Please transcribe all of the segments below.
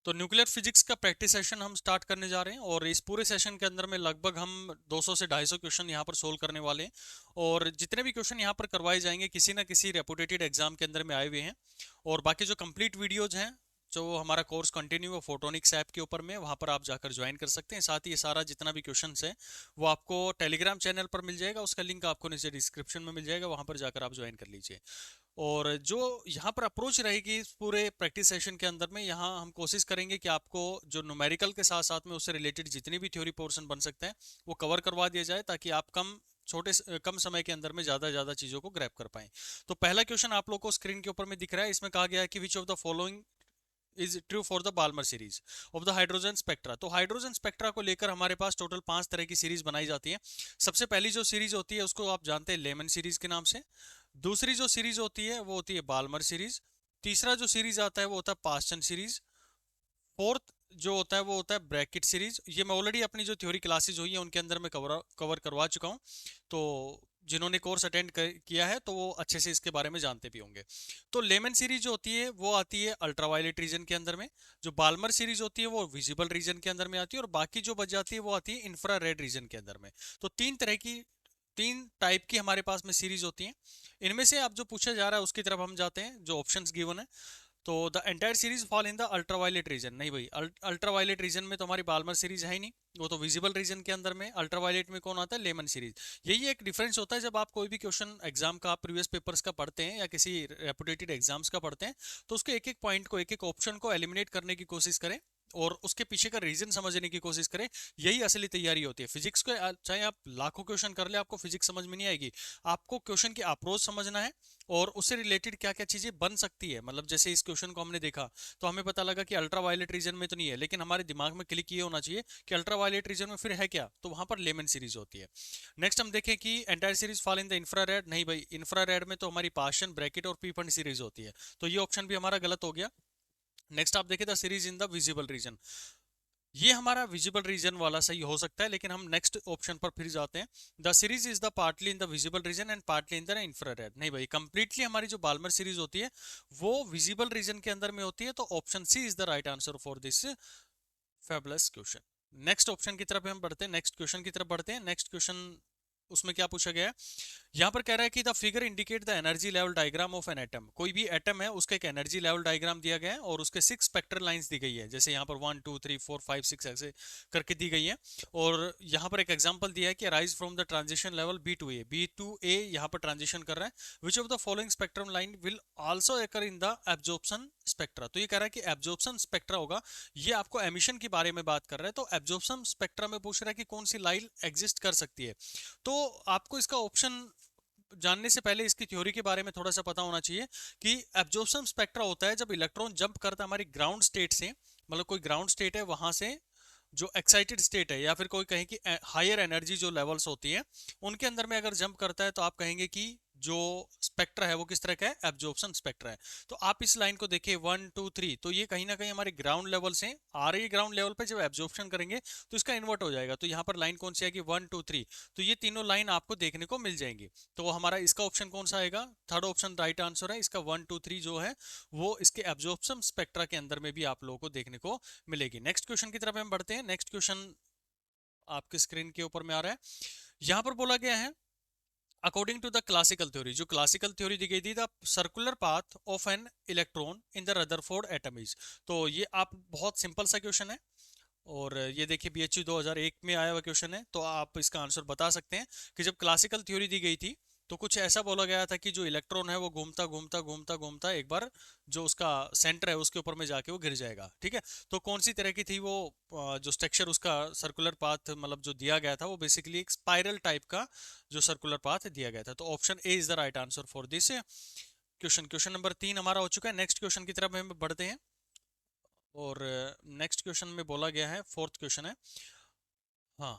तो nuclear physics का practice session हम स्टार्ट करने जा रहे हैं और इस पूरे सेशन के अंदर में लगभग हम 200 से 250 क्वेश्चन यहाँ पर सोल्व करने वाले हैं। और जितने भी क्वेश्चन यहाँ पर करवाए जाएंगे किसी ना किसी रेपुटेटेड एग्जाम के अंदर में आए हुए हैं। और बाकी जो कंप्लीट वीडियोज हैं, जो हमारा कोर्स कंटिन्यू है फोटोनिक्स ऐप के ऊपर में, वहाँ पर आप जाकर ज्वाइन कर सकते हैं। साथ ही ये सारा जितना भी क्वेश्चन है वो आपको टेलीग्राम चैनल पर मिल जाएगा, उसका लिंक आपको नीचे डिस्क्रिप्शन में मिल जाएगा, वहाँ पर जाकर आप ज्वाइन कर लीजिए। और जो यहाँ पर अप्रोच रहेगी इस पूरे प्रैक्टिस सेशन के अंदर में, यहाँ हम कोशिश करेंगे कि आपको जो न्यूमेरिकल के साथ साथ में उससे रिलेटेड जितनी भी थ्योरी पोर्शन बन सकते हैं वो कवर करवा दिया जाए, ताकि आप कम समय के अंदर में ज्यादा चीजों को ग्रैब कर पाएं। तो पहला क्वेश्चन आप लोग को स्क्रीन के ऊपर में दिख रहा है। इसमें कहा गया है कि which of the following is true for the Balmer series of the hydrogen spectra. तो हाइड्रोजन स्पेक्ट्रा को लेकर हमारे पास टोटल 5 तरह की सीरीज बनाई जाती है। सबसे पहली जो सीरीज होती है उसको आप जानते हैं लेमन सीरीज के नाम से। दूसरी जो सीरीज होती है वो होती है बाल्मर सीरीज। तीसरा जो सीरीज आता है वो होता है पास्चन सीरीज। फोर्थ जो होता है वो होता है ब्रैकेट सीरीज। ये मैं ऑलरेडी अपनी जो थ्योरी क्लासेज हुई है उनके अंदर में कवर करवा चुका हूँ। तो जिन्होंने कोर्स अटेंड किया है तो वो अच्छे से इसके बारे में जानते भी होंगे। तो लेमन सीरीज जो होती है वो आती है अल्ट्रावायलेट रीजन के अंदर में। जो बाल्मर सीरीज होती है वो विजिबल रीजन के अंदर में आती है, और बाकी जो बच जाती है वो आती है इंफ्रारेड रीजन के अंदर में। तो तीन टाइप की हमारे पास में सीरीज होती हैं। इनमें से अब जो पूछा जा रहा है उसकी तरफ हम जाते हैं, जो ऑप्शंस गिवन है। तो the entire series fall in the ultraviolet region. नहीं भाई, अल्ट्रावायलेट रीजन में तो हमारी बाल्मर सीरीज है ही नहीं, वो तो विजिबल रीजन के अंदर में। अल्ट्रावायलेट में कौन आता है? Lyman series. यही एक डिफरेंस होता है जब आप कोई भी क्वेश्चन एग्जाम का प्रीवियस पेपर्स का पढ़ते हैं या किसी रेपुटेटेड एग्जाम्स का पढ़ते हैं, तो उसके एक एक पॉइंट को, एक एक ऑप्शन को एलिमिनेट करने की कोशिश करें और उसके पीछे का रीजन समझने की कोशिश करें। यही असली तैयारी होती है फिजिक्स को। चाहे आप लाखों क्वेश्चन कर ले, आपको फिजिक्स समझ में नहीं आएगी। आपको क्वेश्चन की अप्रोच समझना है और उससे रिलेटेड क्या क्या चीजें बन सकती है। मतलब जैसे इस क्वेश्चन को हमने देखा तो हमें पता लगा कि अल्ट्रावायलेट रीजन में तो नहीं है, लेकिन हमारे दिमाग में क्लिक ये होना चाहिए कि अल्ट्रावायलेट रीजन में फिर है क्या, तो वहां पर लेमन सीरीज होती है। नेक्स्ट हम देखें कि entire series fall in the infrared. नहीं भाई, इंफ्रारेड में तो हमारी पाशन, ब्रैकेट और पीपन सीरीज होती है, तो ये ऑप्शन भी हमारा गलत हो गया। नेक्स्ट आप देखें the series in the visible region. ये हमारा विजिबल रीजन वाला सही हो सकता है, लेकिन हम नेक्स्ट ऑप्शन पर फिर जाते हैं। The series is the partly in the visible region and partly in the infrared. नहीं भाई, कंप्लीटली हमारी जो बाल्मर सीरीज होती है वो विजिबल रीजन के अंदर में होती है। तो option C is the right answer for this fabulous question. Next option की तरफ हम बढ़ते हैं, नेक्स्ट क्वेश्चन की तरफ बढ़ते हैं। नेक्स्ट क्वेश्चन उसमें क्या पूछा गया है? यहाँ पर कह रहा है कि the figure indicate the energy level diagram of an atom. कोई भी एटम है उसका एक एनर्जी लेवल डायग्राम दिया गया है और उसके 6 स्पेक्ट्रल लाइंस दी गई है। जैसे यहाँ पर 1 2 3 4 5 6 ऐसे करके दी गई है। और यहाँ पर एक एग्जांपल दिया है कि rise from the transition level B to A यहाँ पर ट्रांजिशन कर रहा है। Which of the following spectrum line will also occur in the absorption spectra. तो ये कह रहा है कि एब्जॉर्प्शन स्पेक्ट्रा होगा। ये आपको एमिशन के बारे में बात कर रहा है, तो एब्जॉर्प्शन स्पेक्ट्रा में पूछ रहा है कि कौन सी लाइन एग्जिस्ट कर सकती है। तो आपको इसका ऑप्शन जानने से पहले इसकी थ्योरी के बारे में थोड़ा सा पता होना चाहिए कि एब्जॉर्प्शन स्पेक्ट्रा होता है जब इलेक्ट्रॉन जंप करता है हमारी ग्राउंड स्टेट से। मतलब कोई ग्राउंड स्टेट है, वहां से जो एक्साइटेड स्टेट है या फिर कोई कहें कि हायर एनर्जी जो लेवल्स होती है उनके अंदर में अगर जंप करता है, तो आप कहेंगे कि जो स्पेक्ट्रा है वो किस तरह का है? एब्जॉर्प्शन स्पेक्ट्रा है। तो आप इस लाइन को देखिए 1 2 3, तो ये कहीं ना कहीं हमारे ग्राउंड लेवल से आ रही है। ग्राउंड लेवल पे जब एब्जॉर्प्शन करेंगे तो इसका इन्वर्ट हो जाएगा। तो यहाँ पर लाइन कौन सी आएगी? 1 2 3। तो ये तीनों लाइन आपको देखने को मिल जाएंगी। तो हमारा इसका ऑप्शन कौन सा आएगा? थर्ड ऑप्शन राइट आंसर है इसका। 1 2 3 जो है वो इसके एब्जॉर्प्शन स्पेक्ट्रा के अंदर में भी आप लोगों को देखने को मिलेगी। नेक्स्ट क्वेश्चन की तरफ हम बढ़ते हैं। नेक्स्ट क्वेश्चन आपके स्क्रीन के ऊपर में आ रहा है। यहां पर बोला गया है according to the classical theory. जो क्लासिकल थ्योरी दी गई थी, the circular path of an electron in the Rutherford atom is. तो ये आप बहुत सिंपल सा क्वेश्चन है और ये देखिए बीएचयू 2001 में आया हुआ क्वेश्चन है। तो आप इसका आंसर बता सकते हैं कि जब क्लासिकल थ्योरी दी गई थी तो कुछ ऐसा बोला गया था कि जो इलेक्ट्रॉन है वो घूमता घूमता घूमता घूमता एक बार जो उसका सेंटर है उसके ऊपर में जाके वो गिर जाएगा। ठीक है, तो कौन सी तरह की थी वो जो स्ट्रक्चर उसका सर्कुलर पाथ मतलब जो दिया गया था वो बेसिकली एक स्पाइरल टाइप का जो सर्कुलर पाथ दिया गया था। तो option A is the right answer for this question. Question number 3 हमारा हो चुका है। नेक्स्ट क्वेश्चन की तरफ हम बढ़ते हैं और नेक्स्ट क्वेश्चन में बोला गया है, फोर्थ क्वेश्चन है। हाँ,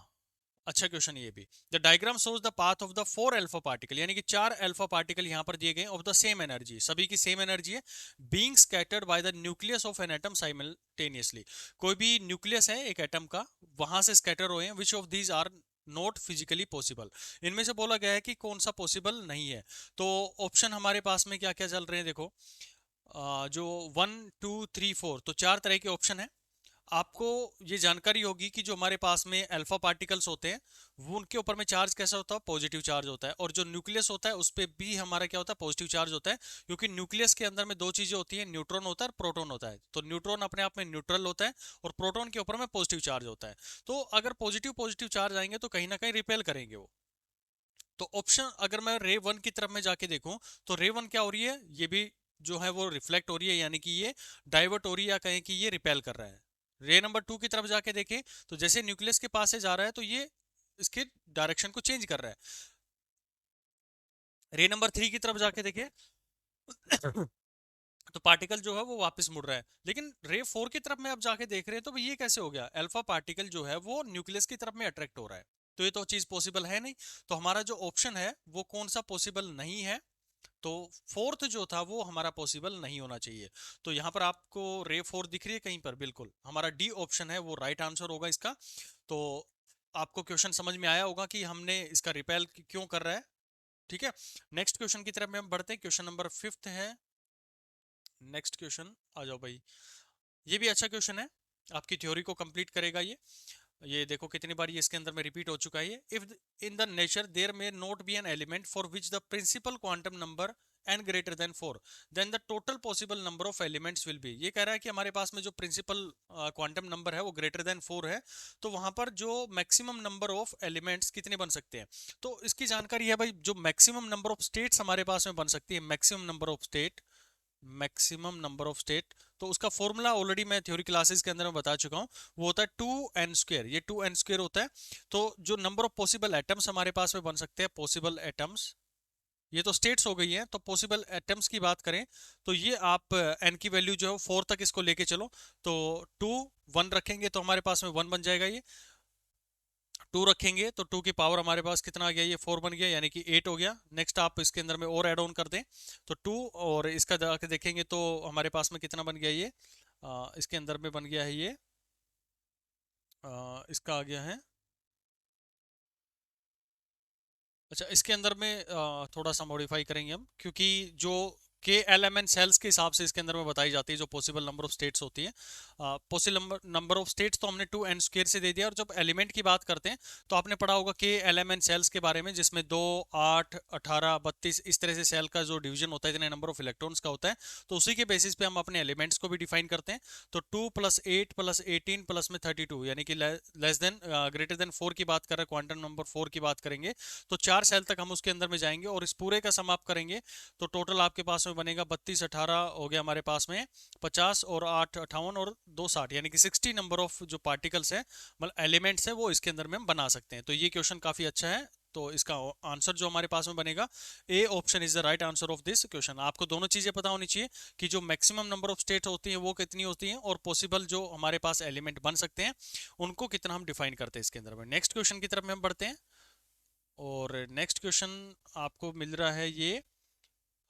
अच्छा क्वेश्चन ये भी। The diagram shows the path of the 4 alpha particle, यानी कि 4 अल्फा पार्टिकल यहाँ पर दिए गए ऑफ द सेम एनर्जी, सभी की सेम एनर्जी है, being scattered by the nucleus of an atom simultaneously. कोई भी न्यूक्लियस है एक एटम का, वहां से स्कैटर हुए हैं। Which of these are not physically possible. इनमें से बोला गया है कि कौन सा पॉसिबल नहीं है। तो ऑप्शन हमारे पास में क्या क्या चल रहे हैं देखो। जो 1 2 3 4, तो 4 तरह के ऑप्शन है। आपको ये जानकारी होगी कि जो हमारे पास में अल्फा पार्टिकल्स होते हैं वो उनके ऊपर में चार्ज कैसा होता है, पॉजिटिव चार्ज होता है, और जो न्यूक्लियस होता है उस पर भी हमारा क्या होता है, पॉजिटिव चार्ज होता है, क्योंकि न्यूक्लियस के अंदर में दो चीजें होती हैं, न्यूट्रॉन होता है और प्रोटॉन होता है। तो न्यूट्रॉन अपने आप में न्यूट्रल होता है और प्रोटॉन के ऊपर में पॉजिटिव चार्ज होता है। तो अगर पॉजिटिव पॉजिटिव चार्ज आएंगे तो कहीं ना कहीं रिपेल करेंगे वो। तो ऑप्शन अगर मैं रे वन की तरफ में जाके देखूं तो रे वन क्या हो रही है, ये भी जो है वो रिफ्लेक्ट हो रही है, यानी कि ये डाइवर्ट हो रही है, या कहें कि ये रिपेल कर रहा है। रे नंबर 2 की तरफ जाके देखें तो जैसे न्यूक्लियस के पास से जा रहा है तो ये इसके डायरेक्शन को चेंज कर रहा है। रे नंबर 3 की तरफ जाके देखें तो पार्टिकल जो है वो वापस मुड़ रहा है। लेकिन रे 4 की तरफ में अब जाके देख रहे हैं तो ये कैसे हो गया, अल्फा पार्टिकल जो है वो न्यूक्लियस की तरफ में अट्रैक्ट हो रहा है। तो ये तो चीज पॉसिबल है नहीं। तो हमारा जो ऑप्शन है वो कौन सा पॉसिबल नहीं है, तो फोर्थ जो था वो हमारा पॉसिबल नहीं होना चाहिए। तो यहाँ पर आपको रे 4 दिख रही है कहीं पर, बिल्कुल हमारा डी ऑप्शन है वो राइट आंसर होगा इसका। तो आपको क्वेश्चन समझ में आया होगा कि हमने इसका रिपेल क्यों कर रहा है। ठीक है, नेक्स्ट क्वेश्चन की तरफ में हम बढ़ते हैं। क्वेश्चन नंबर 5 है। नेक्स्ट क्वेश्चन आ जाओ भाई। ये भी अच्छा क्वेश्चन है, आपकी थ्योरी को कंप्लीट करेगा ये देखो कितनी बार ये इसके अंदर में रिपीट हो चुका है। If in the nature there may not be an element for which the principal quantum number n greater than 4 then the total possible number of elements will be. ये कह रहा है कि हमारे पास में जो प्रिंसिपल क्वांटम नंबर है वो ग्रेटर देन 4 है, तो वहां पर जो मैक्सिमम नंबर ऑफ एलिमेंट्स कितने बन सकते हैं। तो इसकी जानकारी है भाई, जो मैक्सिमम नंबर ऑफ स्टेट्स हमारे पास में बन सकती है, maximum number of state, maximum number of state, तो उसका फॉर्मूला ऑलरेडी मैं थ्योरी क्लासेस के अंदर में बता चुका हूं। वो होता है 2n²। ये 2n² होता है। तो जो नंबर ऑफ पॉसिबल एटम्स हमारे पास में बन सकते हैं, पॉसिबल एटम्स, ये तो स्टेट्स हो गई है, तो पॉसिबल एटम्स की बात करें तो ये आप n की वैल्यू जो है 4 तक इसको लेके चलो, तो 2 1 रखेंगे तो हमारे पास में 1 बन जाएगा। ये 2 रखेंगे तो 2 की पावर हमारे पास कितना आ गया, ये 4 बन गया, यानी कि 8 हो गया। नेक्स्ट आप इसके अंदर में और ऐड ऑन कर दें तो 2, और इसका जाके देखेंगे तो हमारे पास में कितना बन गया, ये इसके अंदर में बन गया है ये इसका आ गया है। अच्छा, इसके अंदर में थोड़ा सा मॉडिफाई करेंगे हम, क्योंकि जो के एल एम एन सेल्स के हिसाब से इसके अंदर में बताई जाती है जो पॉसिबल नंबर ऑफ स्टेट्स होती है। पॉसिबल नंबर ऑफ स्टेट्स तो हमने 2n² से दे दिया, और जब एलिमेंट की बात करते हैं तो आपने पढ़ा होगा के एल एम एन सेल्स के बारे में, जिसमें 2 8 18 32 इस तरह से सेल का जो डिवीजन होता है, इतने नंबर ऑफ इलेक्ट्रॉन्स का होता है। तो उसी के बेसिस पे हम अपने एलिमेंट्स को भी डिफाइन करते हैं। तो 2 + 8 + 18 प्लस में 32, यानी कि लेस देन ग्रेटर देन 4 की बात कर रहे हैं, क्वांटम नंबर 4 की बात करेंगे तो 4 सेल तक हम उसके अंदर में जाएंगे और इस पूरे का सम आप करेंगे तो टोटल आपके पास में बनेगा 32 18 हो गया हमारे पास में 50, और 8 58 और 2 60, यानी कि 60 नंबर ऑफ जो पार्टिकल्स है, मतलब एलिमेंट्स है, वो इसके अंदर में हम बना सकते हैं। तो ये क्वेश्चन काफी अच्छा है। तो इसका आंसर जो हमारे पास में बनेगा, A option is the right answer of this question. आपको दोनों चीजें पता होनी चाहिए कि जो मैक्सिमम नंबर ऑफ स्टेट होती हैं वो कितनी होती हैं, और पॉसिबल जो हमारे पास एलिमेंट बन सकते हैं उनको कितना हम डिफाइन करते हैं इसके अंदर में। नेक्स्ट क्वेश्चन की तरफ में हम बढ़ते हैं, और नेक्स्ट क्वेश्चन आपको मिल रहा है ये,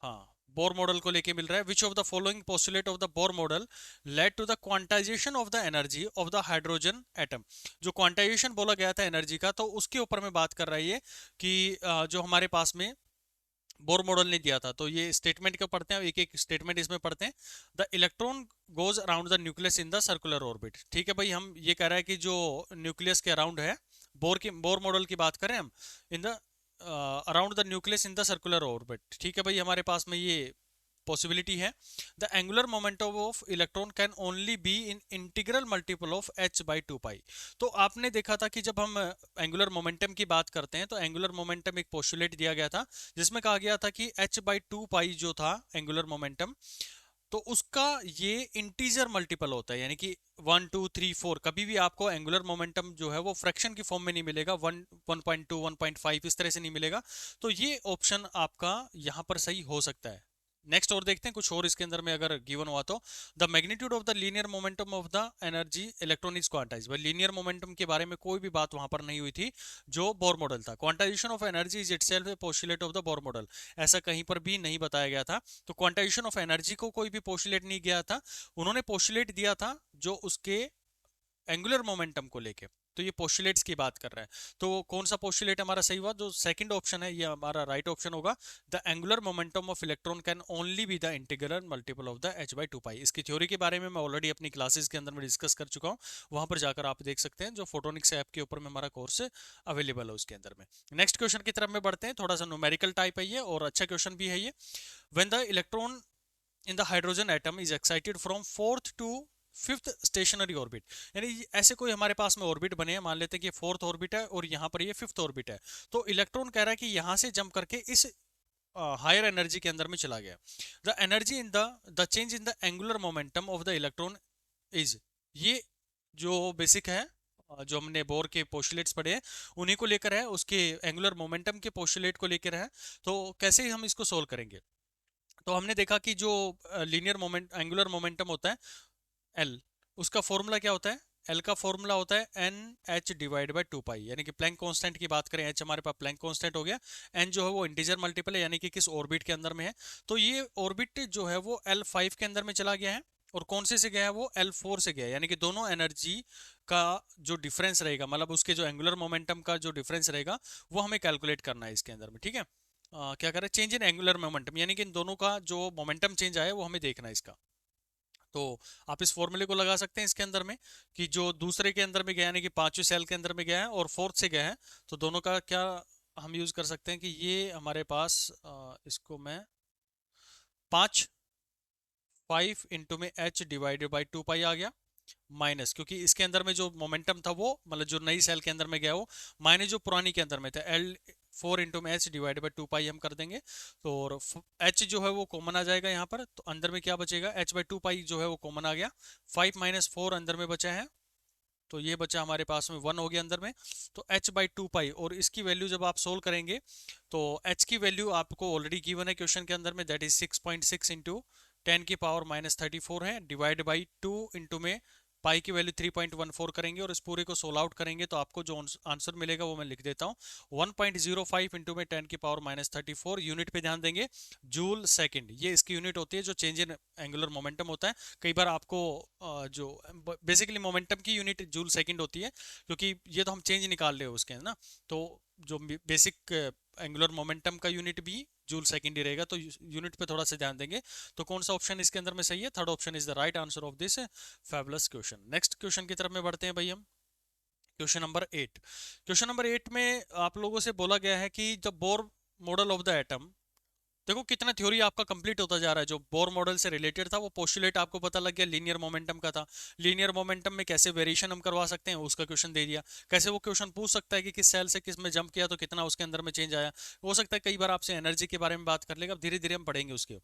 हाँ, बोर मॉडल को लेके मिल रहा है। Which of the following postulate of the Bohr model led to the quantisation of the energy of the hydrogen atom. जो क्वांटाइजेशन बोला गया था एनर्जी का, तो उसके ऊपर में बात कर रही है कि जो हमारे पास में बोर मॉडल ने दिया था। तो ये स्टेटमेंट क्यों पढ़ते हैं, एक एक स्टेटमेंट इसमें पढ़ते हैं। The electron goes around the nucleus in the circular orbit. ठीक है भाई, हम ये कह रहे हैं कि जो न्यूक्लियस के अराउंड है, बोर मॉडल की बात करें हम, in the around the nucleus in the circular orbit. ठीक है भाई, हमारे पास में ये पॉसिबिलिटी है। The angular momentum of electron can only be in integral multiple of h/2π। तो आपने देखा था कि जब हम एंगुलर मोमेंटम की बात करते हैं तो एंगुलर मोमेंटम एक पोस्टुलेट दिया गया था, जिसमें कहा गया था कि h/2π जो था एंगुलर मोमेंटम, तो उसका ये इंटीजर मल्टीपल होता है, यानी कि 1 2 3 4। कभी भी आपको एंगुलर मोमेंटम जो है वो फ्रैक्शन की फॉर्म में नहीं मिलेगा, 1 1.2 1.5 इस तरह से नहीं मिलेगा। तो ये ऑप्शन आपका यहाँ पर सही हो सकता है। नेक्स्ट और देखते हैं कुछ और इसके अंदर में अगर गिवन हुआ तो, the magnitude of the linear momentum of the energy electron is quantize. भाई लीनियर मोमेंटम के बारे में कोई भी बात वहां पर नहीं हुई थी जो बोर मॉडल था। Quantization of energy is itself A postulate of the Bohr model, ऐसा कहीं पर भी नहीं बताया गया था। तो क्वांटाइजेशन ऑफ एनर्जी को कोई भी पोस्टुलेट नहीं गया था, उन्होंने पोस्टुलेट दिया था जो उसके एंगुलर मोमेंटम को लेके। तो ये पोस्टुलेट्स की बात कर रहा है। तो कौन सा पोस्टुलेट हमारा सही हुआ? जो सेकंड ऑप्शन है ये हमारा राइट ऑप्शन होगा। The angular momentum of electron can only be the integral multiple of the h/2 पाई। इसकी थ्योरी के बारे में मैं ऑलरेडी अपनी क्लासेस के अंदर में डिस्कस कर चुका हूँ, वहां पर जाकर आप देख सकते हैं, जो फोटोनिक्स ऐप के ऊपर में हमारा कोर्स अवेलेबल है उसके अंदर में। नेक्स्ट क्वेश्चन की तरफ में बढ़ते हैं, थोड़ा सा न्यूमेरिकल टाइप है ये और अच्छा क्वेश्चन भी है ये। When the electron in the hydrogen atom is excited from fourth to fifth stationary orbit, यानी ऐसे कोई हमारे पास में ऑर्बिट बने हैं, मान लेते हैं कि फोर्थ ऑर्बिट है और यहाँ पर ये फिफ्थ ऑर्बिट है, तो इलेक्ट्रॉन कह रहा है कि यहाँ से जंप करके इस हायर एनर्जी के अंदर में चला गया। The energy in the change in the angular momentum of the electron is, ये जो बेसिक है, जो हमने बोर के पोस्टुलेट्स पढ़े हैं उन्हीं को लेकर है, उसके एंगुलर मोमेंटम के पोस्टुलेट को लेकर है। तो कैसे हम इसको सोल्व करेंगे? तो हमने देखा कि जो लीनियर मोमेंट एंगुलर मोमेंटम होता है एल, उसका फॉर्मूला क्या होता है? एल का फॉर्मूला होता है एन एच डिवाइड बाई 2 पाई, यानी कि प्लैंक कांस्टेंट की बात करें, एच हमारे पास प्लैंक कांस्टेंट हो गया, एन जो है वो इंटीजर मल्टीपल है, यानी कि किस ऑर्बिट के अंदर में है। तो ये ऑर्बिट जो है वो L5 के अंदर में चला गया है, और कौन से गया है? वो L4 से गया है, यानी कि दोनों एनर्जी का जो डिफरेंस रहेगा, मतलब उसके जो एंगुलर मोमेंटम का जो डिफरेंस रहेगा वो हमें कैलकुलेट करना है इसके अंदर में, ठीक है। क्या करें? चेंज इन एंगुलर मोमेंटम, यानी कि इन दोनों का जो मोमेंटम चेंज आया वो हमें देखना है इसका। तो आप इस फॉर्मूले को लगा सकते हैं इसके अंदर में, कि जो दूसरे के अंदर में गया, यानी कि पांचवें सेल के अंदर में गया है और फोर्थ से गया है, तो दोनों का क्या हम यूज कर सकते हैं कि ये हमारे पास इसको मैं 5 में h डिवाइडेड बाई 2 पाई आ गया, माइनस, क्योंकि इसके अंदर में जो मोमेंटम था वो, मतलब जो नई सेल के अंदर में गया वो, माइनस जो पुरानी के अंदर में था L4 में h डिवाइडेड बाई 2 पाई हम कर देंगे। तो और h जो है वो कॉमन आ जाएगा यहाँ पर, तो अंदर में क्या बचेगा? h/2 पाई जो है वो कॉमन आ गया, 5 - 4 अंदर में बचा है, तो ये बचा हमारे पास में 1 हो गया अंदर में। तो h/2 पाई, और इसकी वैल्यू जब आप सोल्व करेंगे तो h की वैल्यू आपको ऑलरेडी गिवन है क्वेश्चन के अंदर में, दैट इज 6.6 इंटू 10⁻⁻34 है, डिवाइड बाई 2 इंटू में पाई की वैल्यू 3.14 करेंगे और इस पूरे को सोल्व आउट करेंगे, तो आपको जो आंसर मिलेगा वो मैं लिख देता हूँ, 1.05 इंटू में 10⁻⁻34, यूनिट पे ध्यान देंगे, जूल सेकंड, ये इसकी यूनिट होती है जो चेंज इन एंगुलर मोमेंटम होता है। कई बार आपको जो बेसिकली मोमेंटम की यूनिट जूल सेकंड होती है, क्योंकि ये तो हम चेंज निकाल रहे हो उसके, है ना, तो जो बेसिक एंगुलर मोमेंटम का यूनिट भी जूल सेकंड ही रहेगा, तो यूनिट पे थोड़ा सा ध्यान देंगे। तो कौन सा ऑप्शन इसके अंदर में सही है? Third option is the right answer of this fabulous question. Next question की तरफ में बढ़ते हैं भाई हम, क्वेश्चन नंबर 8। क्वेश्चन नंबर 8 में आप लोगों से बोला गया है कि the Bohr model of the atom, देखो कितना थ्योरी आपका कंप्लीट होता जा रहा है। जो बोर मॉडल से रिलेटेड था वो पोस्टुलेट आपको पता लग गया, लीनियर मोमेंटम का था, लीनियर मोमेंटम में कैसे वेरिएशन हम करवा सकते हैं उसका क्वेश्चन दे दिया, कैसे वो क्वेश्चन पूछ सकता है कि किस सेल से किस में जंप किया तो कितना उसके अंदर में चेंज आया, हो सकता है कई बार आपसे एनर्जी के बारे में बात कर लेगा, धीरे धीरे हम पढ़ेंगे उसके।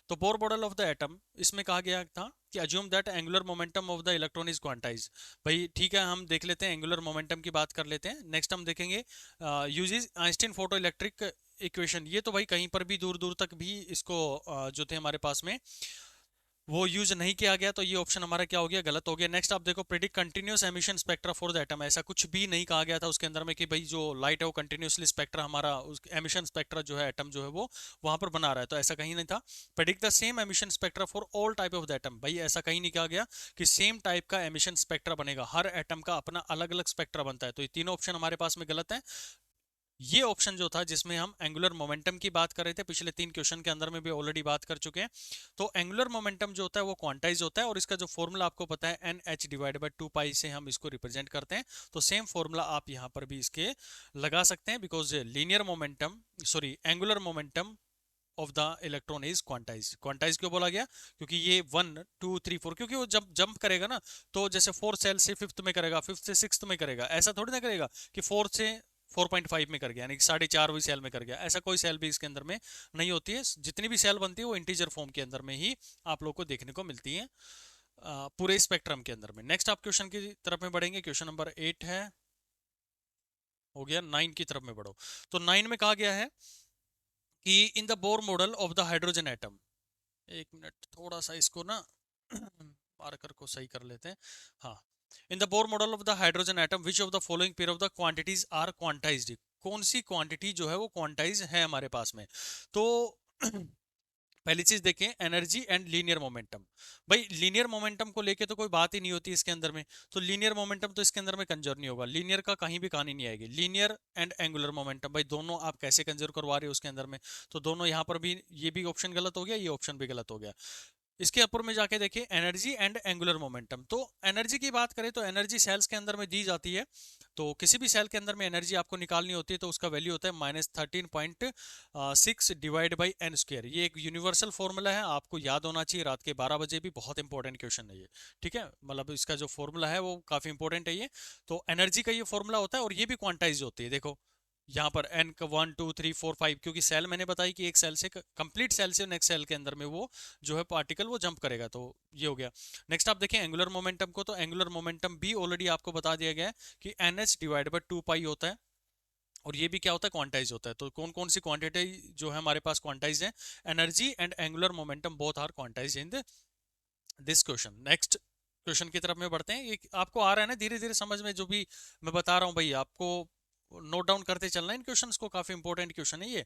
तो bore model of the atom, इसमें कहा गया था कि assume that angular momentum of the electron is quantize. भाई ठीक है, हम देख लेते हैं एंगुलर मोमेंटम की बात कर लेते हैं। नेक्स्ट हम देखेंगे uses Einstein photo electric equation, ये तो भाई कहीं पर भी दूर दूर तक भी इसको जो थे हमारे पास में वो यूज नहीं किया गया, तो ये ऑप्शन हमारा क्या हो गया? गलत हो गया। नेक्स्ट आप देखो, predict continuous emission spectra for the atom, ऐसा कुछ भी नहीं कहा गया था उसके अंदर में कि भाई जो लाइट है वो कंटिन्यूसली स्पेक्ट्रा हमारा उस एमिशन स्पेक्ट्रा जो है एटम जो है वो वहां पर बना रहा है, तो ऐसा कहीं नहीं था। Predict the same emission spectra for all type of the atom, भाई ऐसा कहीं नहीं कहा गया कि सेम टाइप का एमिशन स्पेक्ट्रा बनेगा, हर एटम का अपना अलग अलग स्पेक्ट्रा बनता है, तो ये तीनों ऑप्शन हमारे पास में गलत है। ये ऑप्शन जो था जिसमें हम एंगुलर मोमेंटम की बात कर रहे थे, पिछले 3 क्वेश्चन के अंदर में भी ऑलरेडी बात कर चुके हैं, तो एंगुलर मोमेंटम जो होता है वो क्वांटाइज होता है, और इसका जो फॉर्मूला आपको पता है एन एच डिवाइड बाई 2 पाई से हम इसको रिप्रेजेंट करते हैं, तो सेम फॉर्मूला आप यहाँ पर भी इसके लगा सकते हैं, because linear momentum, sorry angular momentum of the electron is quantize. Quantize क्यों बोला गया? क्योंकि ये 1 2 3 4, क्योंकि वो जब जंप करेगा ना, तो जैसे 4 सेल से 5th में करेगा, 5th से 6th में करेगा, ऐसा थोड़ी ना करेगा कि 4 से 4.5 में कर गया, यानी कि 4.5वीं सेल में कर गया, ऐसा कोई सेल भी इसके अंदर में नहीं होती है। जितनी भी सेल बनती है वो इंटीजर फॉर्म के अंदर में ही आप लोग को देखने को मिलती है पूरे स्पेक्ट्रम के अंदर में। नेक्स्ट आप क्वेश्चन की तरफ में बढ़ेंगे, क्वेश्चन नंबर 8 है, हो गया 9 की तरफ में बढ़ो। तो 9 में कहा गया है कि इन the Bohr model of the hydrogen atom, एक मिनट थोड़ा सा इसको ना मार्कर को सही कर लेते हैं। हाँ, in the Bohr model of the hydrogen atom which of the following pair of the quantities are quantised, कौन सी क्वांटिटी जो है वो क्वांटाइज है हमारे पास में? तो पहली चीज देखें, एनर्जी एंड लीनियर मोमेंटम। भाई लीनियर मोमेंटम को लेके तो कोई बात ही नहीं होती इसके अंदर में, तो लीनियर मोमेंटम तो इसके अंदर में कंजर्व नहीं होगा, लीनियर का कहीं भी कहानी नहीं आएगी। लीनियर एंड एंगुलर मोमेंटम, भाई दोनों आप कैसे कंजर्व करवा रहे हो उसके अंदर में, तो दोनों यहाँ पर भी, ये भी ऑप्शन गलत हो गया, ये ऑप्शन भी गलत हो गया। इसके ऊपर में जाके देखिए एनर्जी एंड एंगुलर मोमेंटम। तो एनर्जी की बात करें तो एनर्जी सेल्स के अंदर में दी जाती है, तो किसी भी सेल के अंदर में एनर्जी आपको निकालनी होती है तो उसका वैल्यू होता है -13.6 डिवाइड बाई एन स्क्वायर। ये एक यूनिवर्सल फॉर्मूला है, आपको याद होना चाहिए, रात के 12 बजे भी, बहुत इंपॉर्टेंट क्वेश्चन है ये। ठीक है, मतलब इसका जो फॉर्मूला है वो काफी इंपॉर्टेंट है ये। तो एनर्जी का ये फॉर्मूला होता है और ये भी क्वांटाइज होती है। देखो यहाँ पर एन का 1 2 3 4 5, क्योंकि सेल मैंने बताई कि एक सेल से, कंप्लीट सेल से नेक्स्ट सेल के अंदर में वो जो है पार्टिकल वो जंप करेगा, तो ये हो गया। नेक्स्ट आप देखें एंगुलर मोमेंटम को, तो एंगुलर मोमेंटम भी ऑलरेडी आपको बता दिया गया है कि NH डिवाइड बाई 2 पाई होता है, और ये भी क्या होता है, क्वांटाइज होता है। तो कौन कौन सी क्वांटिटी जो है हमारे पास क्वांटाइज है, energy and angular momentum both are quantise in this question. Next question की तरफ में बढ़ते हैं। ये आपको आ रहा है ना धीरे धीरे समझ में, जो भी मैं बता रहा हूँ भाई, आपको नोट डाउन करते चलना है इन क्वेश्चंस को, काफी इंपॉर्टेंट क्वेश्चन है ये।